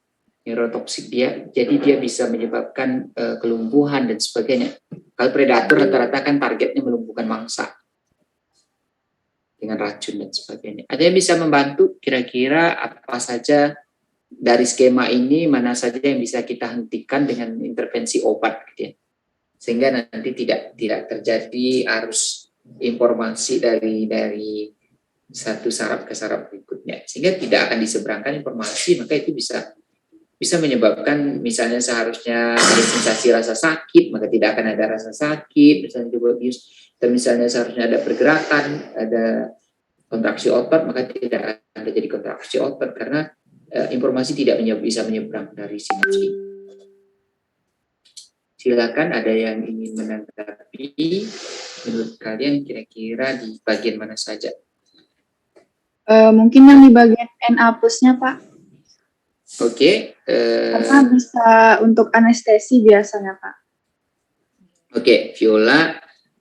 Speaker 1: Neurotoksik dia, jadi dia bisa menyebabkan kelumpuhan dan sebagainya. Kalau predator rata-rata kan targetnya melumpuhkan mangsa dengan racun dan sebagainya. Ada yang bisa membantu kira-kira apa saja dari skema ini, mana saja yang bisa kita hentikan dengan intervensi obat gitu ya. Sehingga nanti tidak terjadi arus informasi dari satu saraf ke saraf berikutnya, sehingga tidak akan diseberangkan informasi. Maka itu bisa menyebabkan misalnya seharusnya ada sensasi rasa sakit, maka tidak akan ada rasa sakit, misalnya coba bius, dan misalnya seharusnya ada pergerakan, ada kontraksi otot, maka tidak akan terjadi kontraksi otot karena informasi tidak bisa menyeberang dari sinaps ini. Silakan, ada yang ingin menanggapi menurut kalian kira-kira di bagian mana saja?
Speaker 3: Mungkin yang di bagian NA plusnya Pak.
Speaker 1: Oke.
Speaker 3: Karena bisa untuk anestesi biasanya Pak.
Speaker 1: Oke, Viola,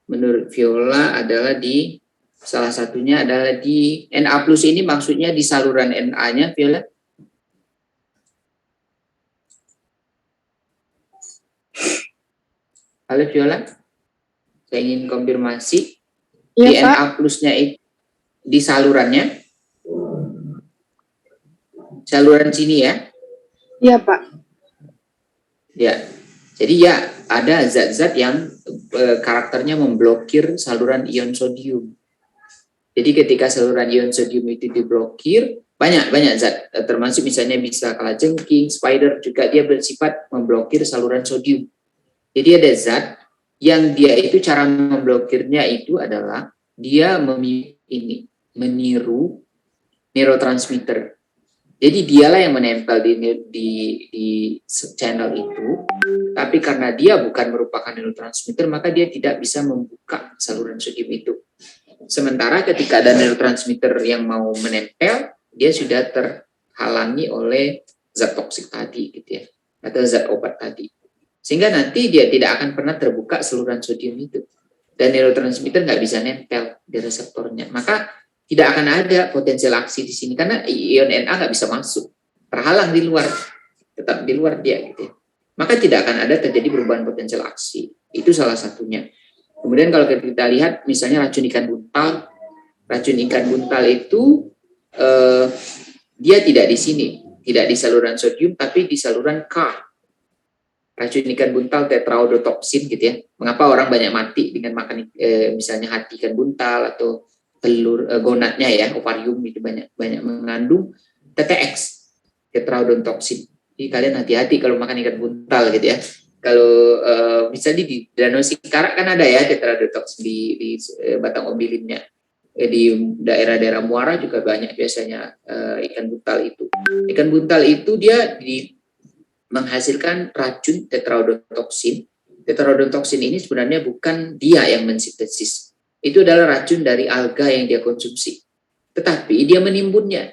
Speaker 1: menurut Viola adalah di salah satunya adalah di NA plus ini, maksudnya di saluran NA-nya, Viola? Halo Viola, saya ingin konfirmasi.
Speaker 3: Iya,
Speaker 1: Di
Speaker 3: Pak.
Speaker 1: NA plusnya itu di salurannya, saluran sini ya?
Speaker 3: Iya Pak.
Speaker 1: Ya, jadi ya ada zat-zat yang karakternya memblokir saluran ion sodium. Jadi ketika saluran ion sodium itu diblokir, banyak zat, termasuk misalnya bisa kalajengking, spider, juga dia bersifat memblokir saluran sodium. Jadi ada zat yang dia itu cara memblokirnya itu adalah dia meniru neurotransmitter. Jadi dialah yang menempel di channel itu, tapi karena dia bukan merupakan neurotransmitter, maka dia tidak bisa membuka saluran sodium itu. Sementara ketika ada neurotransmitter yang mau menempel, dia sudah terhalangi oleh zat toksik tadi, gitu ya, atau zat obat tadi. Sehingga nanti dia tidak akan pernah terbuka saluran sodium itu. Dan neurotransmitter nggak bisa nempel di reseptornya. Maka tidak akan ada potensial aksi di sini karena ion Na nggak bisa masuk, terhalang di luar, tetap di luar dia gitu ya. Maka tidak akan ada terjadi perubahan potensial aksi. Itu salah satunya. Kemudian kalau kita lihat misalnya racun ikan buntal itu dia tidak di sini, tidak di saluran sodium, tapi di saluran K. Racun ikan buntal tetraodotoksin gitu ya. Mengapa orang banyak mati dengan makan misalnya hati ikan buntal atau telur gonadnya ya, ovarium itu banyak mengandung TTX, tetraodontoksin. Jadi kalian hati-hati kalau makan ikan buntal gitu ya. Kalau misalnya di Danau Singkarak kan ada ya tetraodontoksin di batang ombilinnya. Di daerah-daerah muara juga banyak biasanya ikan buntal itu. Ikan buntal itu dia menghasilkan racun tetraodontoksin. Tetraodontoksin ini sebenarnya bukan dia yang mensintesis. Itu adalah racun dari alga yang dia konsumsi. Tetapi dia menimbunnya.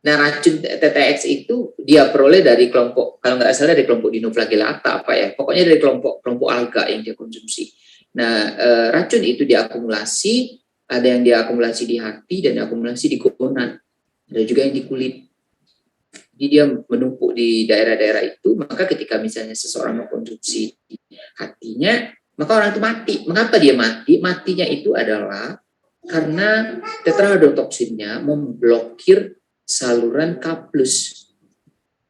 Speaker 1: Nah, racun TTX itu dia peroleh dari kelompok, kalau nggak salah dari kelompok Dinoflagellata apa ya, pokoknya dari kelompok alga yang dia konsumsi. Nah, racun itu diakumulasi, ada yang diakumulasi di hati dan diakumulasi di gonad, ada juga yang di kulit. Jadi dia menumpuk di daerah-daerah itu, maka ketika misalnya seseorang mengkonsumsi hatinya, maka orang itu mati. Mengapa dia mati? Matinya itu adalah karena tetraodontoksinnya memblokir saluran K+.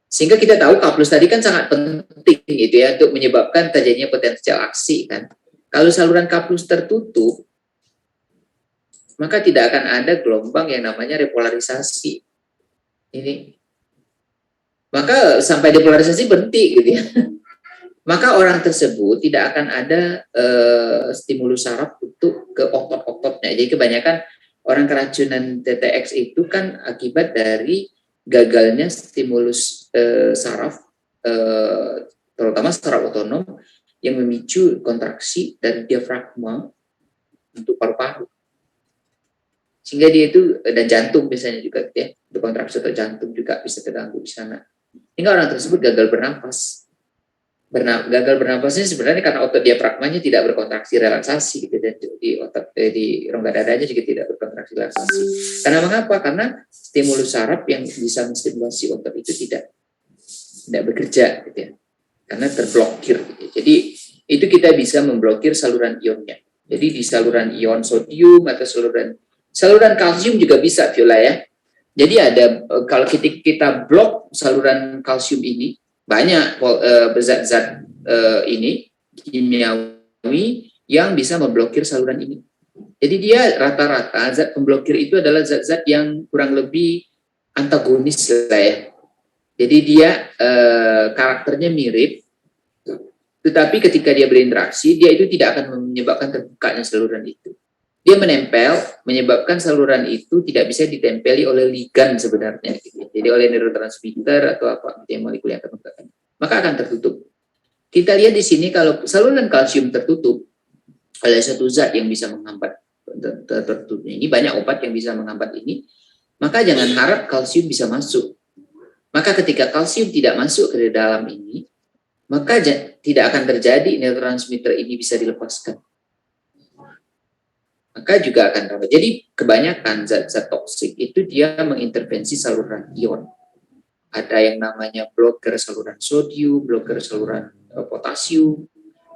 Speaker 1: Sehingga kita tahu K+ tadi kan sangat penting gitu ya untuk menyebabkan terjadinya potensial aksi kan. Kalau saluran K+ tertutup, maka tidak akan ada gelombang yang namanya repolarisasi. Ini. Maka sampai depolarisasi berhenti gitu ya. Maka orang tersebut tidak akan ada stimulus saraf untuk ke otot-ototnya. Jadi kebanyakan orang keracunan TTX itu kan akibat dari gagalnya stimulus saraf, terutama saraf otonom yang memicu kontraksi dari diafragma untuk paru-paru. Sehingga dia itu, dan jantung biasanya juga ya, untuk kontraksi atau jantung juga bisa terganggu di sana. Sehingga orang tersebut gagal bernafas. Gagal bernafasnya sebenarnya karena otot diafragmanya tidak berkontraksi relaksasi gitu, dan di otot di rongga dadanya juga tidak berkontraksi relaksasi. Karena mengapa? Karena stimulus saraf yang bisa menstimulasi otot itu tidak bekerja gitu ya. Karena terblokir gitu. Jadi itu kita bisa memblokir saluran ionnya. Jadi di saluran ion sodium atau saluran kalsium juga bisa Viola ya. Jadi ada kalau kita blok saluran kalsium ini, banyak zat-zat ini kimiawi yang bisa memblokir saluran ini. Jadi dia rata-rata zat pemblokir itu adalah zat-zat yang kurang lebih antagonis lah ya. Jadi dia karakternya mirip, tetapi ketika dia berinteraksi, dia itu tidak akan menyebabkan terbukanya saluran itu. Dia menempel, menyebabkan saluran itu tidak bisa ditempeli oleh ligan sebenarnya. Gitu. Jadi oleh neurotransmitter atau apa yang molekul yang tertentu, maka akan tertutup. Kita lihat di sini kalau saluran kalsium tertutup oleh satu zat yang bisa menghambat tertutupnya. Ini banyak obat yang bisa menghambat ini, maka jangan harap kalsium bisa masuk. Maka ketika kalsium tidak masuk ke dalam ini, maka tidak akan terjadi neurotransmitter ini bisa dilepaskan. Maka juga akan ramai. Jadi kebanyakan zat-zat toksik itu dia mengintervensi saluran ion. Ada yang namanya bloker saluran sodium, bloker saluran potasium,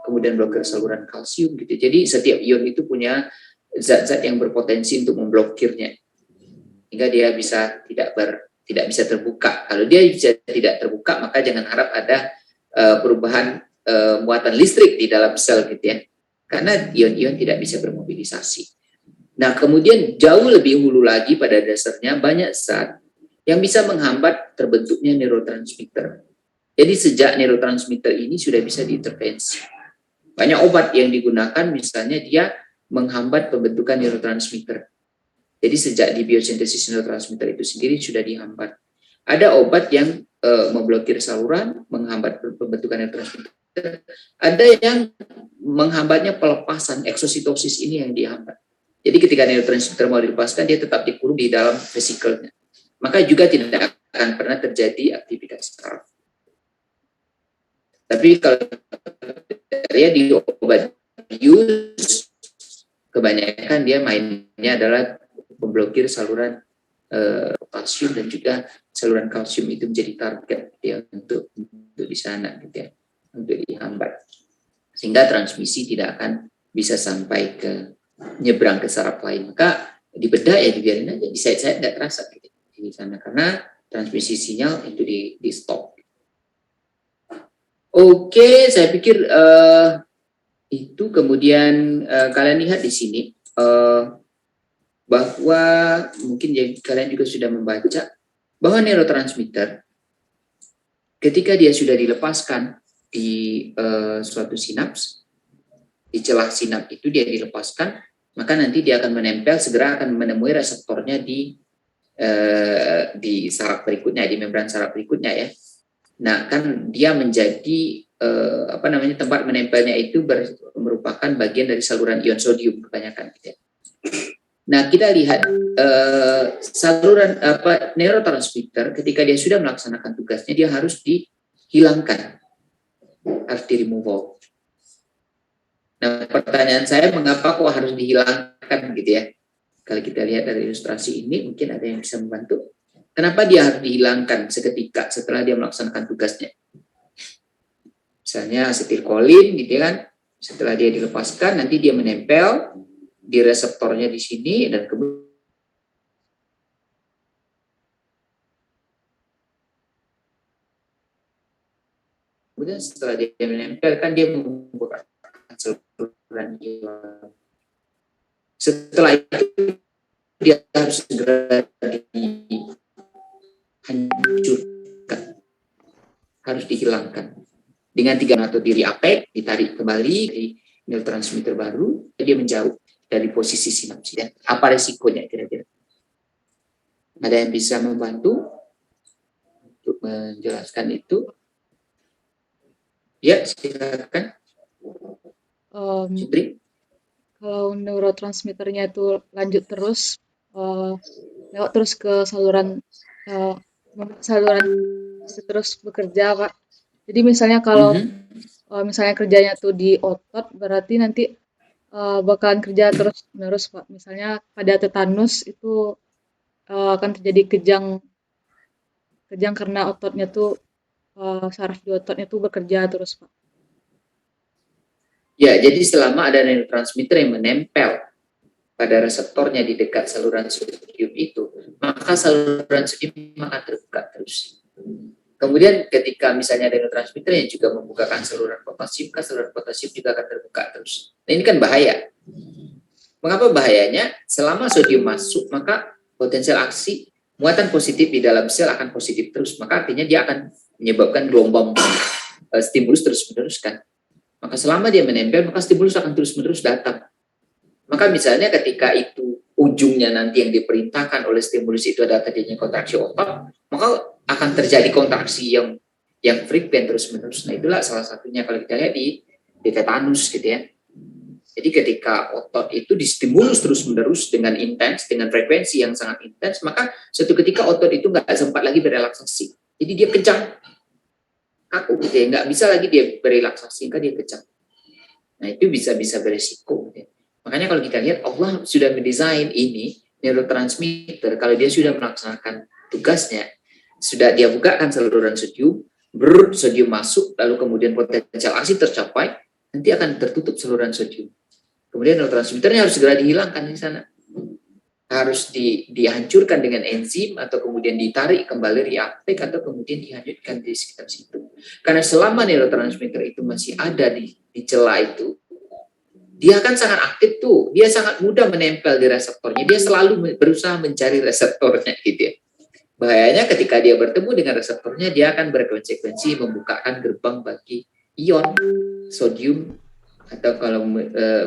Speaker 1: kemudian bloker saluran kalsium gitu. Jadi setiap ion itu punya zat-zat yang berpotensi untuk memblokirnya, hingga dia bisa tidak bisa terbuka. Kalau dia bisa tidak terbuka, maka jangan harap ada perubahan muatan listrik di dalam sel gitu ya, karena ion-ion tidak bisa bermobilisasi. Nah, kemudian jauh lebih hulu lagi pada dasarnya banyak zat yang bisa menghambat terbentuknya neurotransmitter. Jadi sejak neurotransmitter ini sudah bisa diintervensi. Banyak obat yang digunakan misalnya dia menghambat pembentukan neurotransmitter. Jadi sejak di biosintesis neurotransmitter itu sendiri sudah dihambat. Ada obat yang memblokir saluran, menghambat pembentukan neurotransmitter. Ada yang menghambatnya pelepasan eksositosis ini yang dihambat. Jadi ketika neurotransmitter mau dilepaskan, dia tetap dikurung di dalam vesikelnya. Maka juga tidak akan pernah terjadi aktivitas saraf. Tapi kalau dia di obat bius, kebanyakan dia mainnya adalah memblokir saluran potasium dan juga saluran kalsium itu menjadi target ya, untuk di sana gitu ya, untuk dihambat, sehingga transmisi tidak akan bisa sampai ke nyebrang ke saraf lain. Maka dibedah ya dibiarin aja, di saya nggak terasa gitu di sana karena transmisi sinyal itu di stop. Oke, saya pikir itu kemudian kalian lihat di sini bahwa mungkin kalian juga sudah membaca bahwa neurotransmitter ketika dia sudah dilepaskan di suatu sinaps, di celah sinaps itu dia dilepaskan, maka nanti dia akan menempel, segera akan menemui reseptornya di saraf berikutnya, di membran saraf berikutnya ya. Nah, kan dia menjadi tempat menempelnya itu merupakan bagian dari saluran ion sodium kebanyakan gitu ya. Nah, kita lihat saluran neurotransmitter ketika dia sudah melaksanakan tugasnya, dia harus dihilangkan, harus di-removal. Nah, pertanyaan saya, mengapa kok harus dihilangkan gitu ya? Kalau kita lihat dari ilustrasi ini, mungkin ada yang bisa membantu. Kenapa dia harus dihilangkan seketika setelah dia melaksanakan tugasnya? Misalnya asetilkolin gitu kan, setelah dia dilepaskan, nanti dia menempel di reseptornya di sini, dan kemudian setelah dia menempel, kan dia membuka saluran ion. Setelah itu dia harus segera dihancurkan, harus dihilangkan dengan 3 atau diri apek, ditarik kembali dari neurotransmitter baru, dia menjauh dari posisi sinaps. Ya. Apa resikonya kira-kira? Ada yang bisa membantu untuk menjelaskan itu? Ya, silakan. Cipri.
Speaker 2: Kalau neurotransmitternya itu lanjut terus, lewat terus ke saluran terus bekerja, Pak. Jadi misalnya kalau misalnya kerjanya tuh di otot, berarti nanti bakalan kerja terus menerus, Pak. Misalnya pada tetanus itu akan terjadi kejang karena ototnya tuh saraf di ototnya tuh bekerja terus, Pak.
Speaker 1: Ya, jadi selama ada neurotransmitter yang menempel pada reseptornya di dekat saluran sodium itu, maka saluran sodium akan terbuka terus. Kemudian ketika misalnya ada neurotransmitter yang juga membukakan saluran potasium, kan saluran potasium juga akan terbuka terus. Nah, ini kan bahaya. Mengapa bahayanya? Selama sodium masuk, maka potensial aksi muatan positif di dalam sel akan positif terus. Maka artinya dia akan menyebabkan gelombang stimulus terus-menerus kan. Maka selama dia menempel, maka stimulus akan terus-menerus datang. Maka misalnya ketika itu ujungnya nanti yang diperintahkan oleh stimulus itu adalah terjadinya kontraksi otot, maka akan terjadi kontraksi yang frekuen terus-menerus. Nah itulah salah satunya kalau kita lihat di tetanus gitu ya. Jadi ketika otot itu distimulus terus-menerus dengan intens, dengan frekuensi yang sangat intens, maka suatu ketika otot itu nggak sempat lagi berelaksasi. Jadi dia kencang, kaku gitu ya, nggak bisa lagi dia berelaksasi, maka dia kencang. Nah itu bisa beresiko. Gitu ya. Makanya kalau kita lihat Allah sudah mendesain ini neurotransmitter, kalau dia sudah melaksanakan tugasnya, sudah dia bukakan saluran sodium, sodium masuk, lalu kemudian potensial aksi tercapai, nanti akan tertutup saluran sodium. Kemudian neurotransmitternya harus segera dihilangkan di sana. Harus dihancurkan dengan enzim atau kemudian ditarik kembali reuptake atau kemudian dihanyutkan di sekitar situ. Karena selama neurotransmitter itu masih ada di celah itu, dia akan sangat aktif tuh. Dia sangat mudah menempel di reseptornya. Dia selalu berusaha mencari reseptornya gitu ya. Bahayanya ketika dia bertemu dengan reseptornya, dia akan berkonsekuensi membukakan gerbang bagi ion sodium atau kalau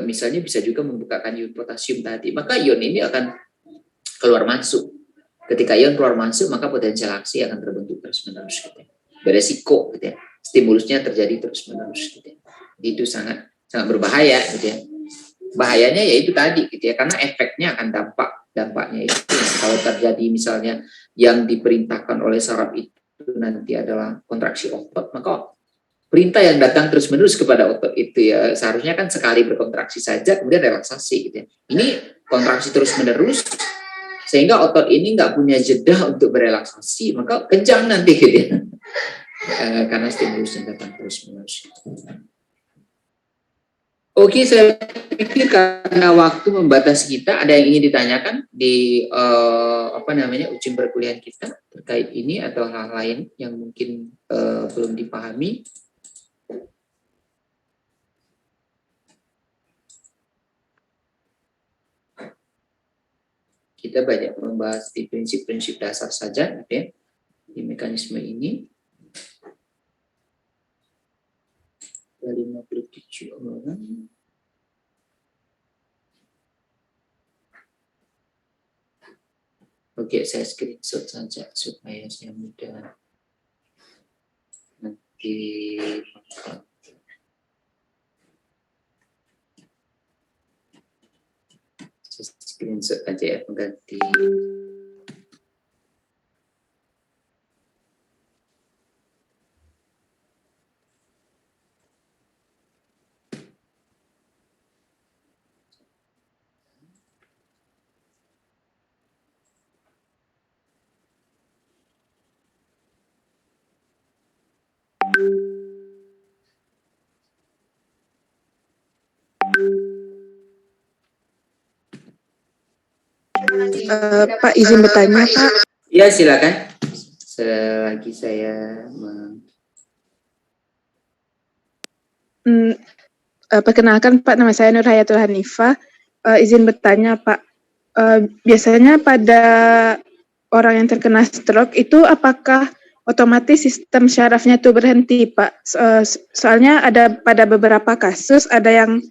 Speaker 1: misalnya bisa juga membukakan ion potasium tadi, maka ion ini akan keluar masuk. Ketika ion keluar masuk, maka potensial aksi akan terbentuk terus-menerus gitu ya. Beresiko gitu ya. Stimulusnya terjadi terus-menerus gitu ya. Itu sangat berbahaya gitu ya. Bahayanya ya itu tadi gitu ya, karena efeknya akan dampaknya itu. Kalau terjadi misalnya yang diperintahkan oleh saraf itu nanti adalah kontraksi otot, maka perintah yang datang terus-menerus kepada otot itu ya seharusnya kan sekali berkontraksi saja kemudian relaksasi gitu ya. Ini kontraksi terus-menerus sehingga otot ini nggak punya jeda untuk berelaksasi, maka kencang nanti gitu ya. Karena stimulusnya datang terus-menerus. Oke, saya pikir karena waktu membatasi kita, ada yang ingin ditanyakan di ujian perkuliahan kita terkait ini atau hal lain yang mungkin belum dipahami. Kita banyak membahas di prinsip-prinsip dasar saja, okay, di mekanisme ini. Ada 57 orang. Oke, saya screenshot saja supaya saya mudah nanti. Screenshot aja ya pengganti.
Speaker 3: Pak, izin bertanya, Pak.
Speaker 1: Ya, silakan. Selagi saya
Speaker 3: Perkenalkan, Pak, nama saya Nur Hayatul Hanifah. Izin bertanya, Pak. Biasanya pada orang yang terkena stroke itu apakah otomatis sistem syarafnya itu berhenti, Pak? Soalnya ada pada beberapa kasus ada yang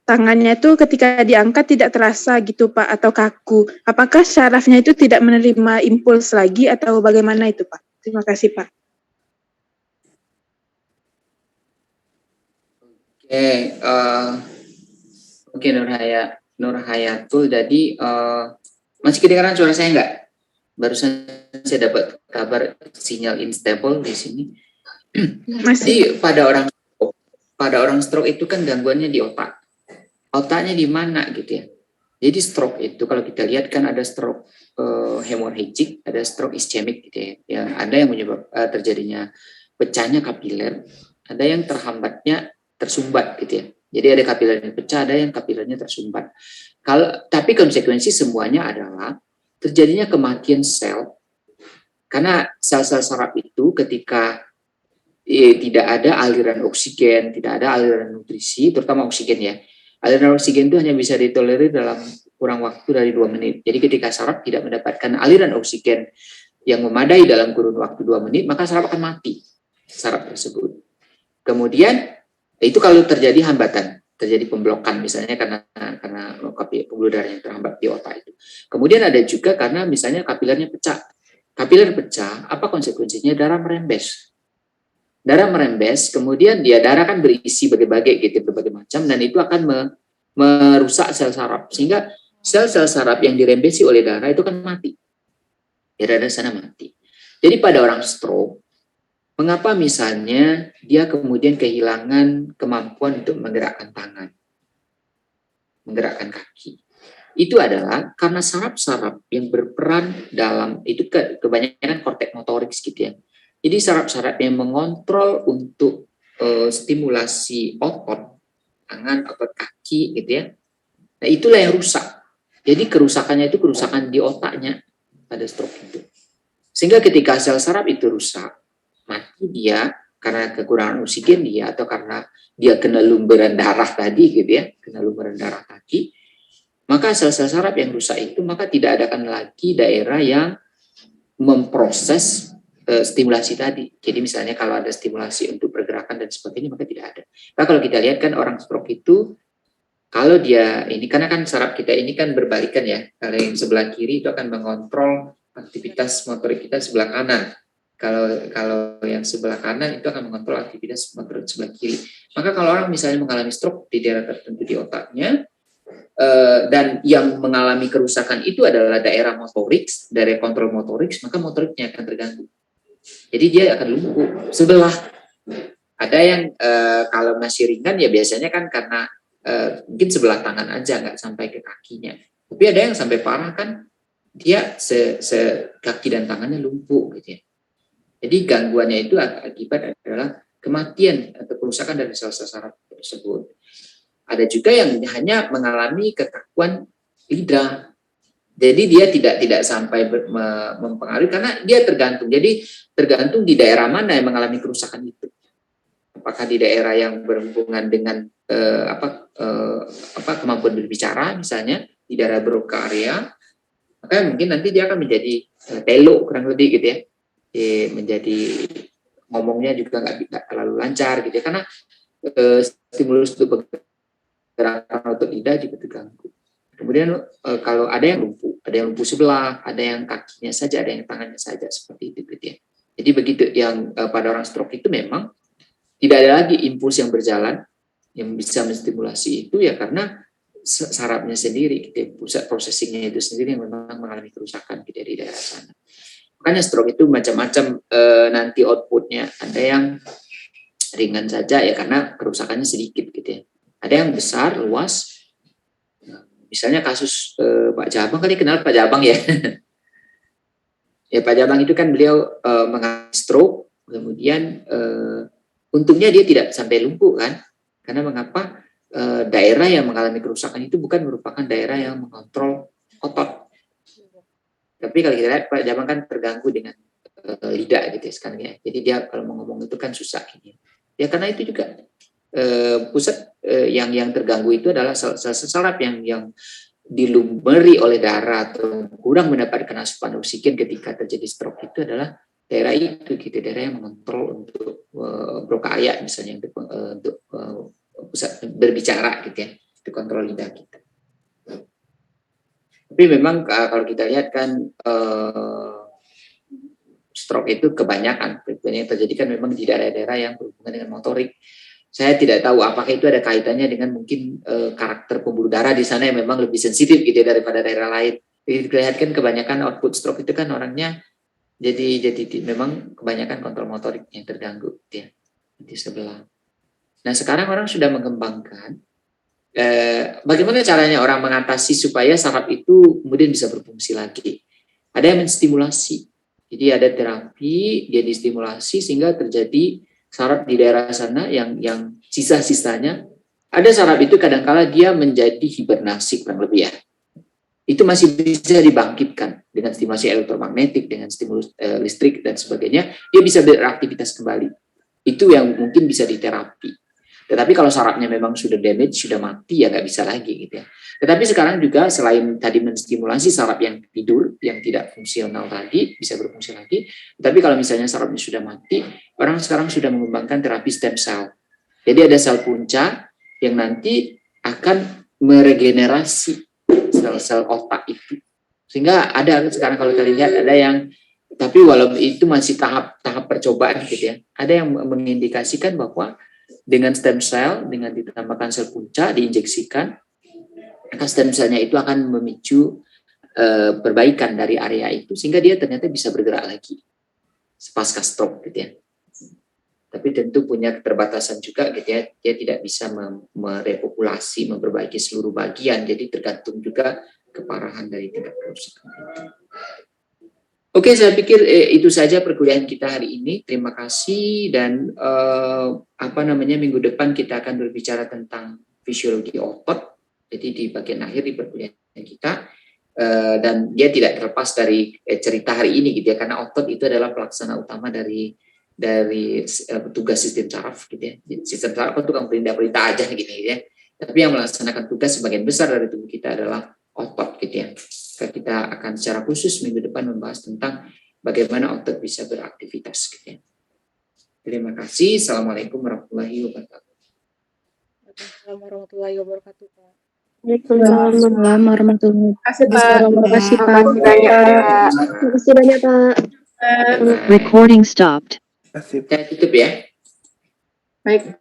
Speaker 3: tangannya itu ketika diangkat tidak terasa gitu, Pak, atau kaku. Apakah syarafnya itu tidak menerima impuls lagi atau bagaimana itu, Pak? Terima kasih, Pak.
Speaker 1: Oke, Nur Hayatul. Jadi masih kedengaran suara saya enggak? Barusan saya dapat kabar sinyal unstable di sini. Jadi pada orang stroke itu kan gangguannya di otak. Otaknya di mana gitu ya. Jadi stroke itu kalau kita lihat kan ada stroke hemorrhagic, ada stroke ischemic gitu ya. Yang ada yang menyebab terjadinya pecahnya kapiler, ada yang terhambatnya tersumbat gitu ya. Jadi ada kapilernya pecah, ada yang kapilernya tersumbat. Tapi konsekuensi semuanya adalah terjadinya kematian sel. Karena sel-sel saraf itu ketika tidak ada aliran oksigen, tidak ada aliran nutrisi, terutama oksigen ya, Aliran oksigen itu hanya bisa ditolerir dalam kurang waktu dari 2 menit. Jadi ketika saraf tidak mendapatkan aliran oksigen yang memadai dalam kurun waktu 2 menit, maka saraf akan mati, saraf tersebut. Kemudian, itu kalau terjadi hambatan, terjadi pemblokan misalnya karena pembuluh darah yang terhambat di otak itu. Kemudian ada juga karena misalnya kapilernya pecah. Kapiler pecah, apa konsekuensinya? Darah merembes. Darah merembes, kemudian darah kan berisi berbagai gitu, berbagai macam, dan itu akan merusak sel saraf, sehingga sel-sel saraf yang dirembesi oleh darah itu kan mati. Darah sana mati. Jadi pada orang stroke, mengapa misalnya dia kemudian kehilangan kemampuan untuk menggerakkan tangan, menggerakkan kaki? Itu adalah karena saraf-saraf yang berperan dalam, itu kebanyakan korteks motorik gitu ya. Jadi saraf-saraf yang mengontrol untuk stimulasi otot, tangan, otot kaki gitu ya. Nah itulah yang rusak. Jadi kerusakannya itu kerusakan di otaknya pada stroke itu. Sehingga ketika sel saraf itu rusak, mati dia karena kekurangan oksigen dia, atau karena dia kena lumbaran darah tadi gitu ya, kena lumbaran darah kaki, maka sel-sel saraf yang rusak itu maka tidak adakan lagi daerah yang memproses stimulasi tadi. Jadi misalnya kalau ada stimulasi untuk pergerakan dan sebagainya, maka tidak ada. Nah kalau kita lihat kan orang stroke itu, kalau dia ini, karena kan saraf kita ini kan berbalikan ya, kalau yang sebelah kiri itu akan mengontrol aktivitas motorik kita sebelah kanan. Kalau yang sebelah kanan itu akan mengontrol aktivitas motorik sebelah kiri. Maka kalau orang misalnya mengalami stroke di daerah tertentu di otaknya, dan yang mengalami kerusakan itu adalah daerah motorik, daerah kontrol motorik, maka motoriknya akan terganggu. Jadi dia akan lumpuh sebelah. Ada yang kalau masih ringan ya biasanya kan karena mungkin sebelah tangan aja, nggak sampai ke kakinya. Tapi ada yang sampai parah kan, dia kaki dan tangannya lumpuh gitu ya. Jadi gangguannya itu akibat adalah kematian atau kerusakan dari sel-sel saraf tersebut. Ada juga yang hanya mengalami kekakuan lidah. Jadi dia tidak sampai mempengaruhi karena dia tergantung. Jadi tergantung di daerah mana yang mengalami kerusakan itu. Apakah di daerah yang berhubungan dengan kemampuan berbicara misalnya di daerah Broca area, maka mungkin nanti dia akan menjadi telo kurang lebih gitu ya. Menjadi ngomongnya juga nggak terlalu lancar gitu ya, karena stimulus untuk gerakan otot lidah juga terganggu. Kemudian kalau ada yang lumpuh sebelah, ada yang kakinya saja, ada yang tangannya saja, seperti itu gitu ya. Jadi begitu yang pada orang stroke itu memang tidak ada lagi impuls yang berjalan yang bisa menstimulasi itu ya, karena sarafnya sendiri gitu ya, pusat processingnya itu sendiri yang memang mengalami kerusakan gitu ya, di daerah sana. Makanya stroke itu macam-macam nanti outputnya, ada yang ringan saja ya karena kerusakannya sedikit gitu ya. Ada yang besar, luas. Misalnya kasus Pak Jabang, kali kenal Pak Jabang ya. Ya Pak Jabang itu kan beliau mengalami stroke, kemudian untungnya dia tidak sampai lumpuh kan. Karena mengapa? Daerah yang mengalami kerusakan itu bukan merupakan daerah yang mengontrol otot. Tapi kalau kita lihat Pak Jabang kan terganggu dengan lidah gitu ya sekarang ya. Jadi dia kalau mau ngomong itu kan susah ini. Ya karena itu juga pusat yang terganggu itu adalah saraf yang dilumeri oleh darah atau kurang mendapatkan asupan oksigen ketika terjadi stroke itu adalah daerah itu gitu, daerah yang mengontrol untuk Broca area misalnya untuk pusat berbicara gitu ya, itu kontrol lidah kita. Tapi memang kalau kita lihat kan stroke itu kebanyakan yang terjadi kan memang di daerah-daerah yang berhubungan dengan motorik. Saya tidak tahu apakah itu ada kaitannya dengan mungkin karakter pembuluh darah di sana yang memang lebih sensitif gitu ya, daripada daerah lain. Jadi kelihatan kebanyakan output stroke itu kan orangnya jadi memang kebanyakan kontrol motorik yang terganggu gitu ya, di sebelah. Nah sekarang orang sudah mengembangkan bagaimana caranya orang mengatasi supaya saraf itu kemudian bisa berfungsi lagi. Ada yang menstimulasi. Jadi ada terapi, dia distimulasi sehingga terjadi saraf di daerah sana yang sisa-sisanya. Ada saraf itu kadang-kala dia menjadi hibernasi kurang lebih ya. Itu masih bisa dibangkitkan dengan stimulasi elektromagnetik, dengan stimulus listrik dan sebagainya. Dia bisa beraktivitas kembali. Itu yang mungkin bisa diterapi. Tetapi kalau sarafnya memang sudah damage, sudah mati, ya nggak bisa lagi gitu ya. Tetapi sekarang juga selain tadi menstimulasi saraf yang tidur, yang tidak fungsional tadi, bisa berfungsi lagi. Tapi kalau misalnya sarafnya sudah mati, orang sekarang sudah mengembangkan terapi stem cell. Jadi ada sel punca yang nanti akan meregenerasi sel-sel otak itu. Sehingga ada sekarang kalau kalian lihat ada yang, tapi walaupun itu masih tahap percobaan gitu ya. Ada yang mengindikasikan bahwa dengan stem cell, dengan ditambahkan sel punca, diinjeksikan, maka stem cell-nya itu akan memicu perbaikan dari area itu, sehingga dia ternyata bisa bergerak lagi pasca stroke gitu ya. Tapi tentu punya keterbatasan juga gitu ya, dia tidak bisa merepopulasi, memperbaiki seluruh bagian, jadi tergantung juga keparahan dari tingkat kerusakan. Oke, saya pikir itu saja perkuliahan kita hari ini. Terima kasih, dan minggu depan kita akan berbicara tentang fisiologi otot. Jadi di bagian akhir di perkuliahan kita, dan dia tidak terlepas dari cerita hari ini gitu ya, karena otot itu adalah pelaksana utama dari tugas sistem saraf gitu ya. Sistem saraf itu tukang perintah aja gitu ya. Tapi yang melaksanakan tugas sebagian besar dari tubuh kita adalah otot gitu ya. Kita akan secara khusus minggu depan membahas tentang bagaimana otot bisa beraktivitas gitu ya. Terima kasih. Assalamualaikum warahmatullahi wabarakatuh.
Speaker 2: Waalaikumsalam warahmatullahi wabarakatuh, Pak.
Speaker 7: Waalaikumsalam warahmatullahi
Speaker 3: Terima kasih, Pak.
Speaker 7: Terima kasih banyak, Pak.
Speaker 4: Recording stopped.
Speaker 5: Asip.
Speaker 1: Saya tutup ya.
Speaker 3: Baik.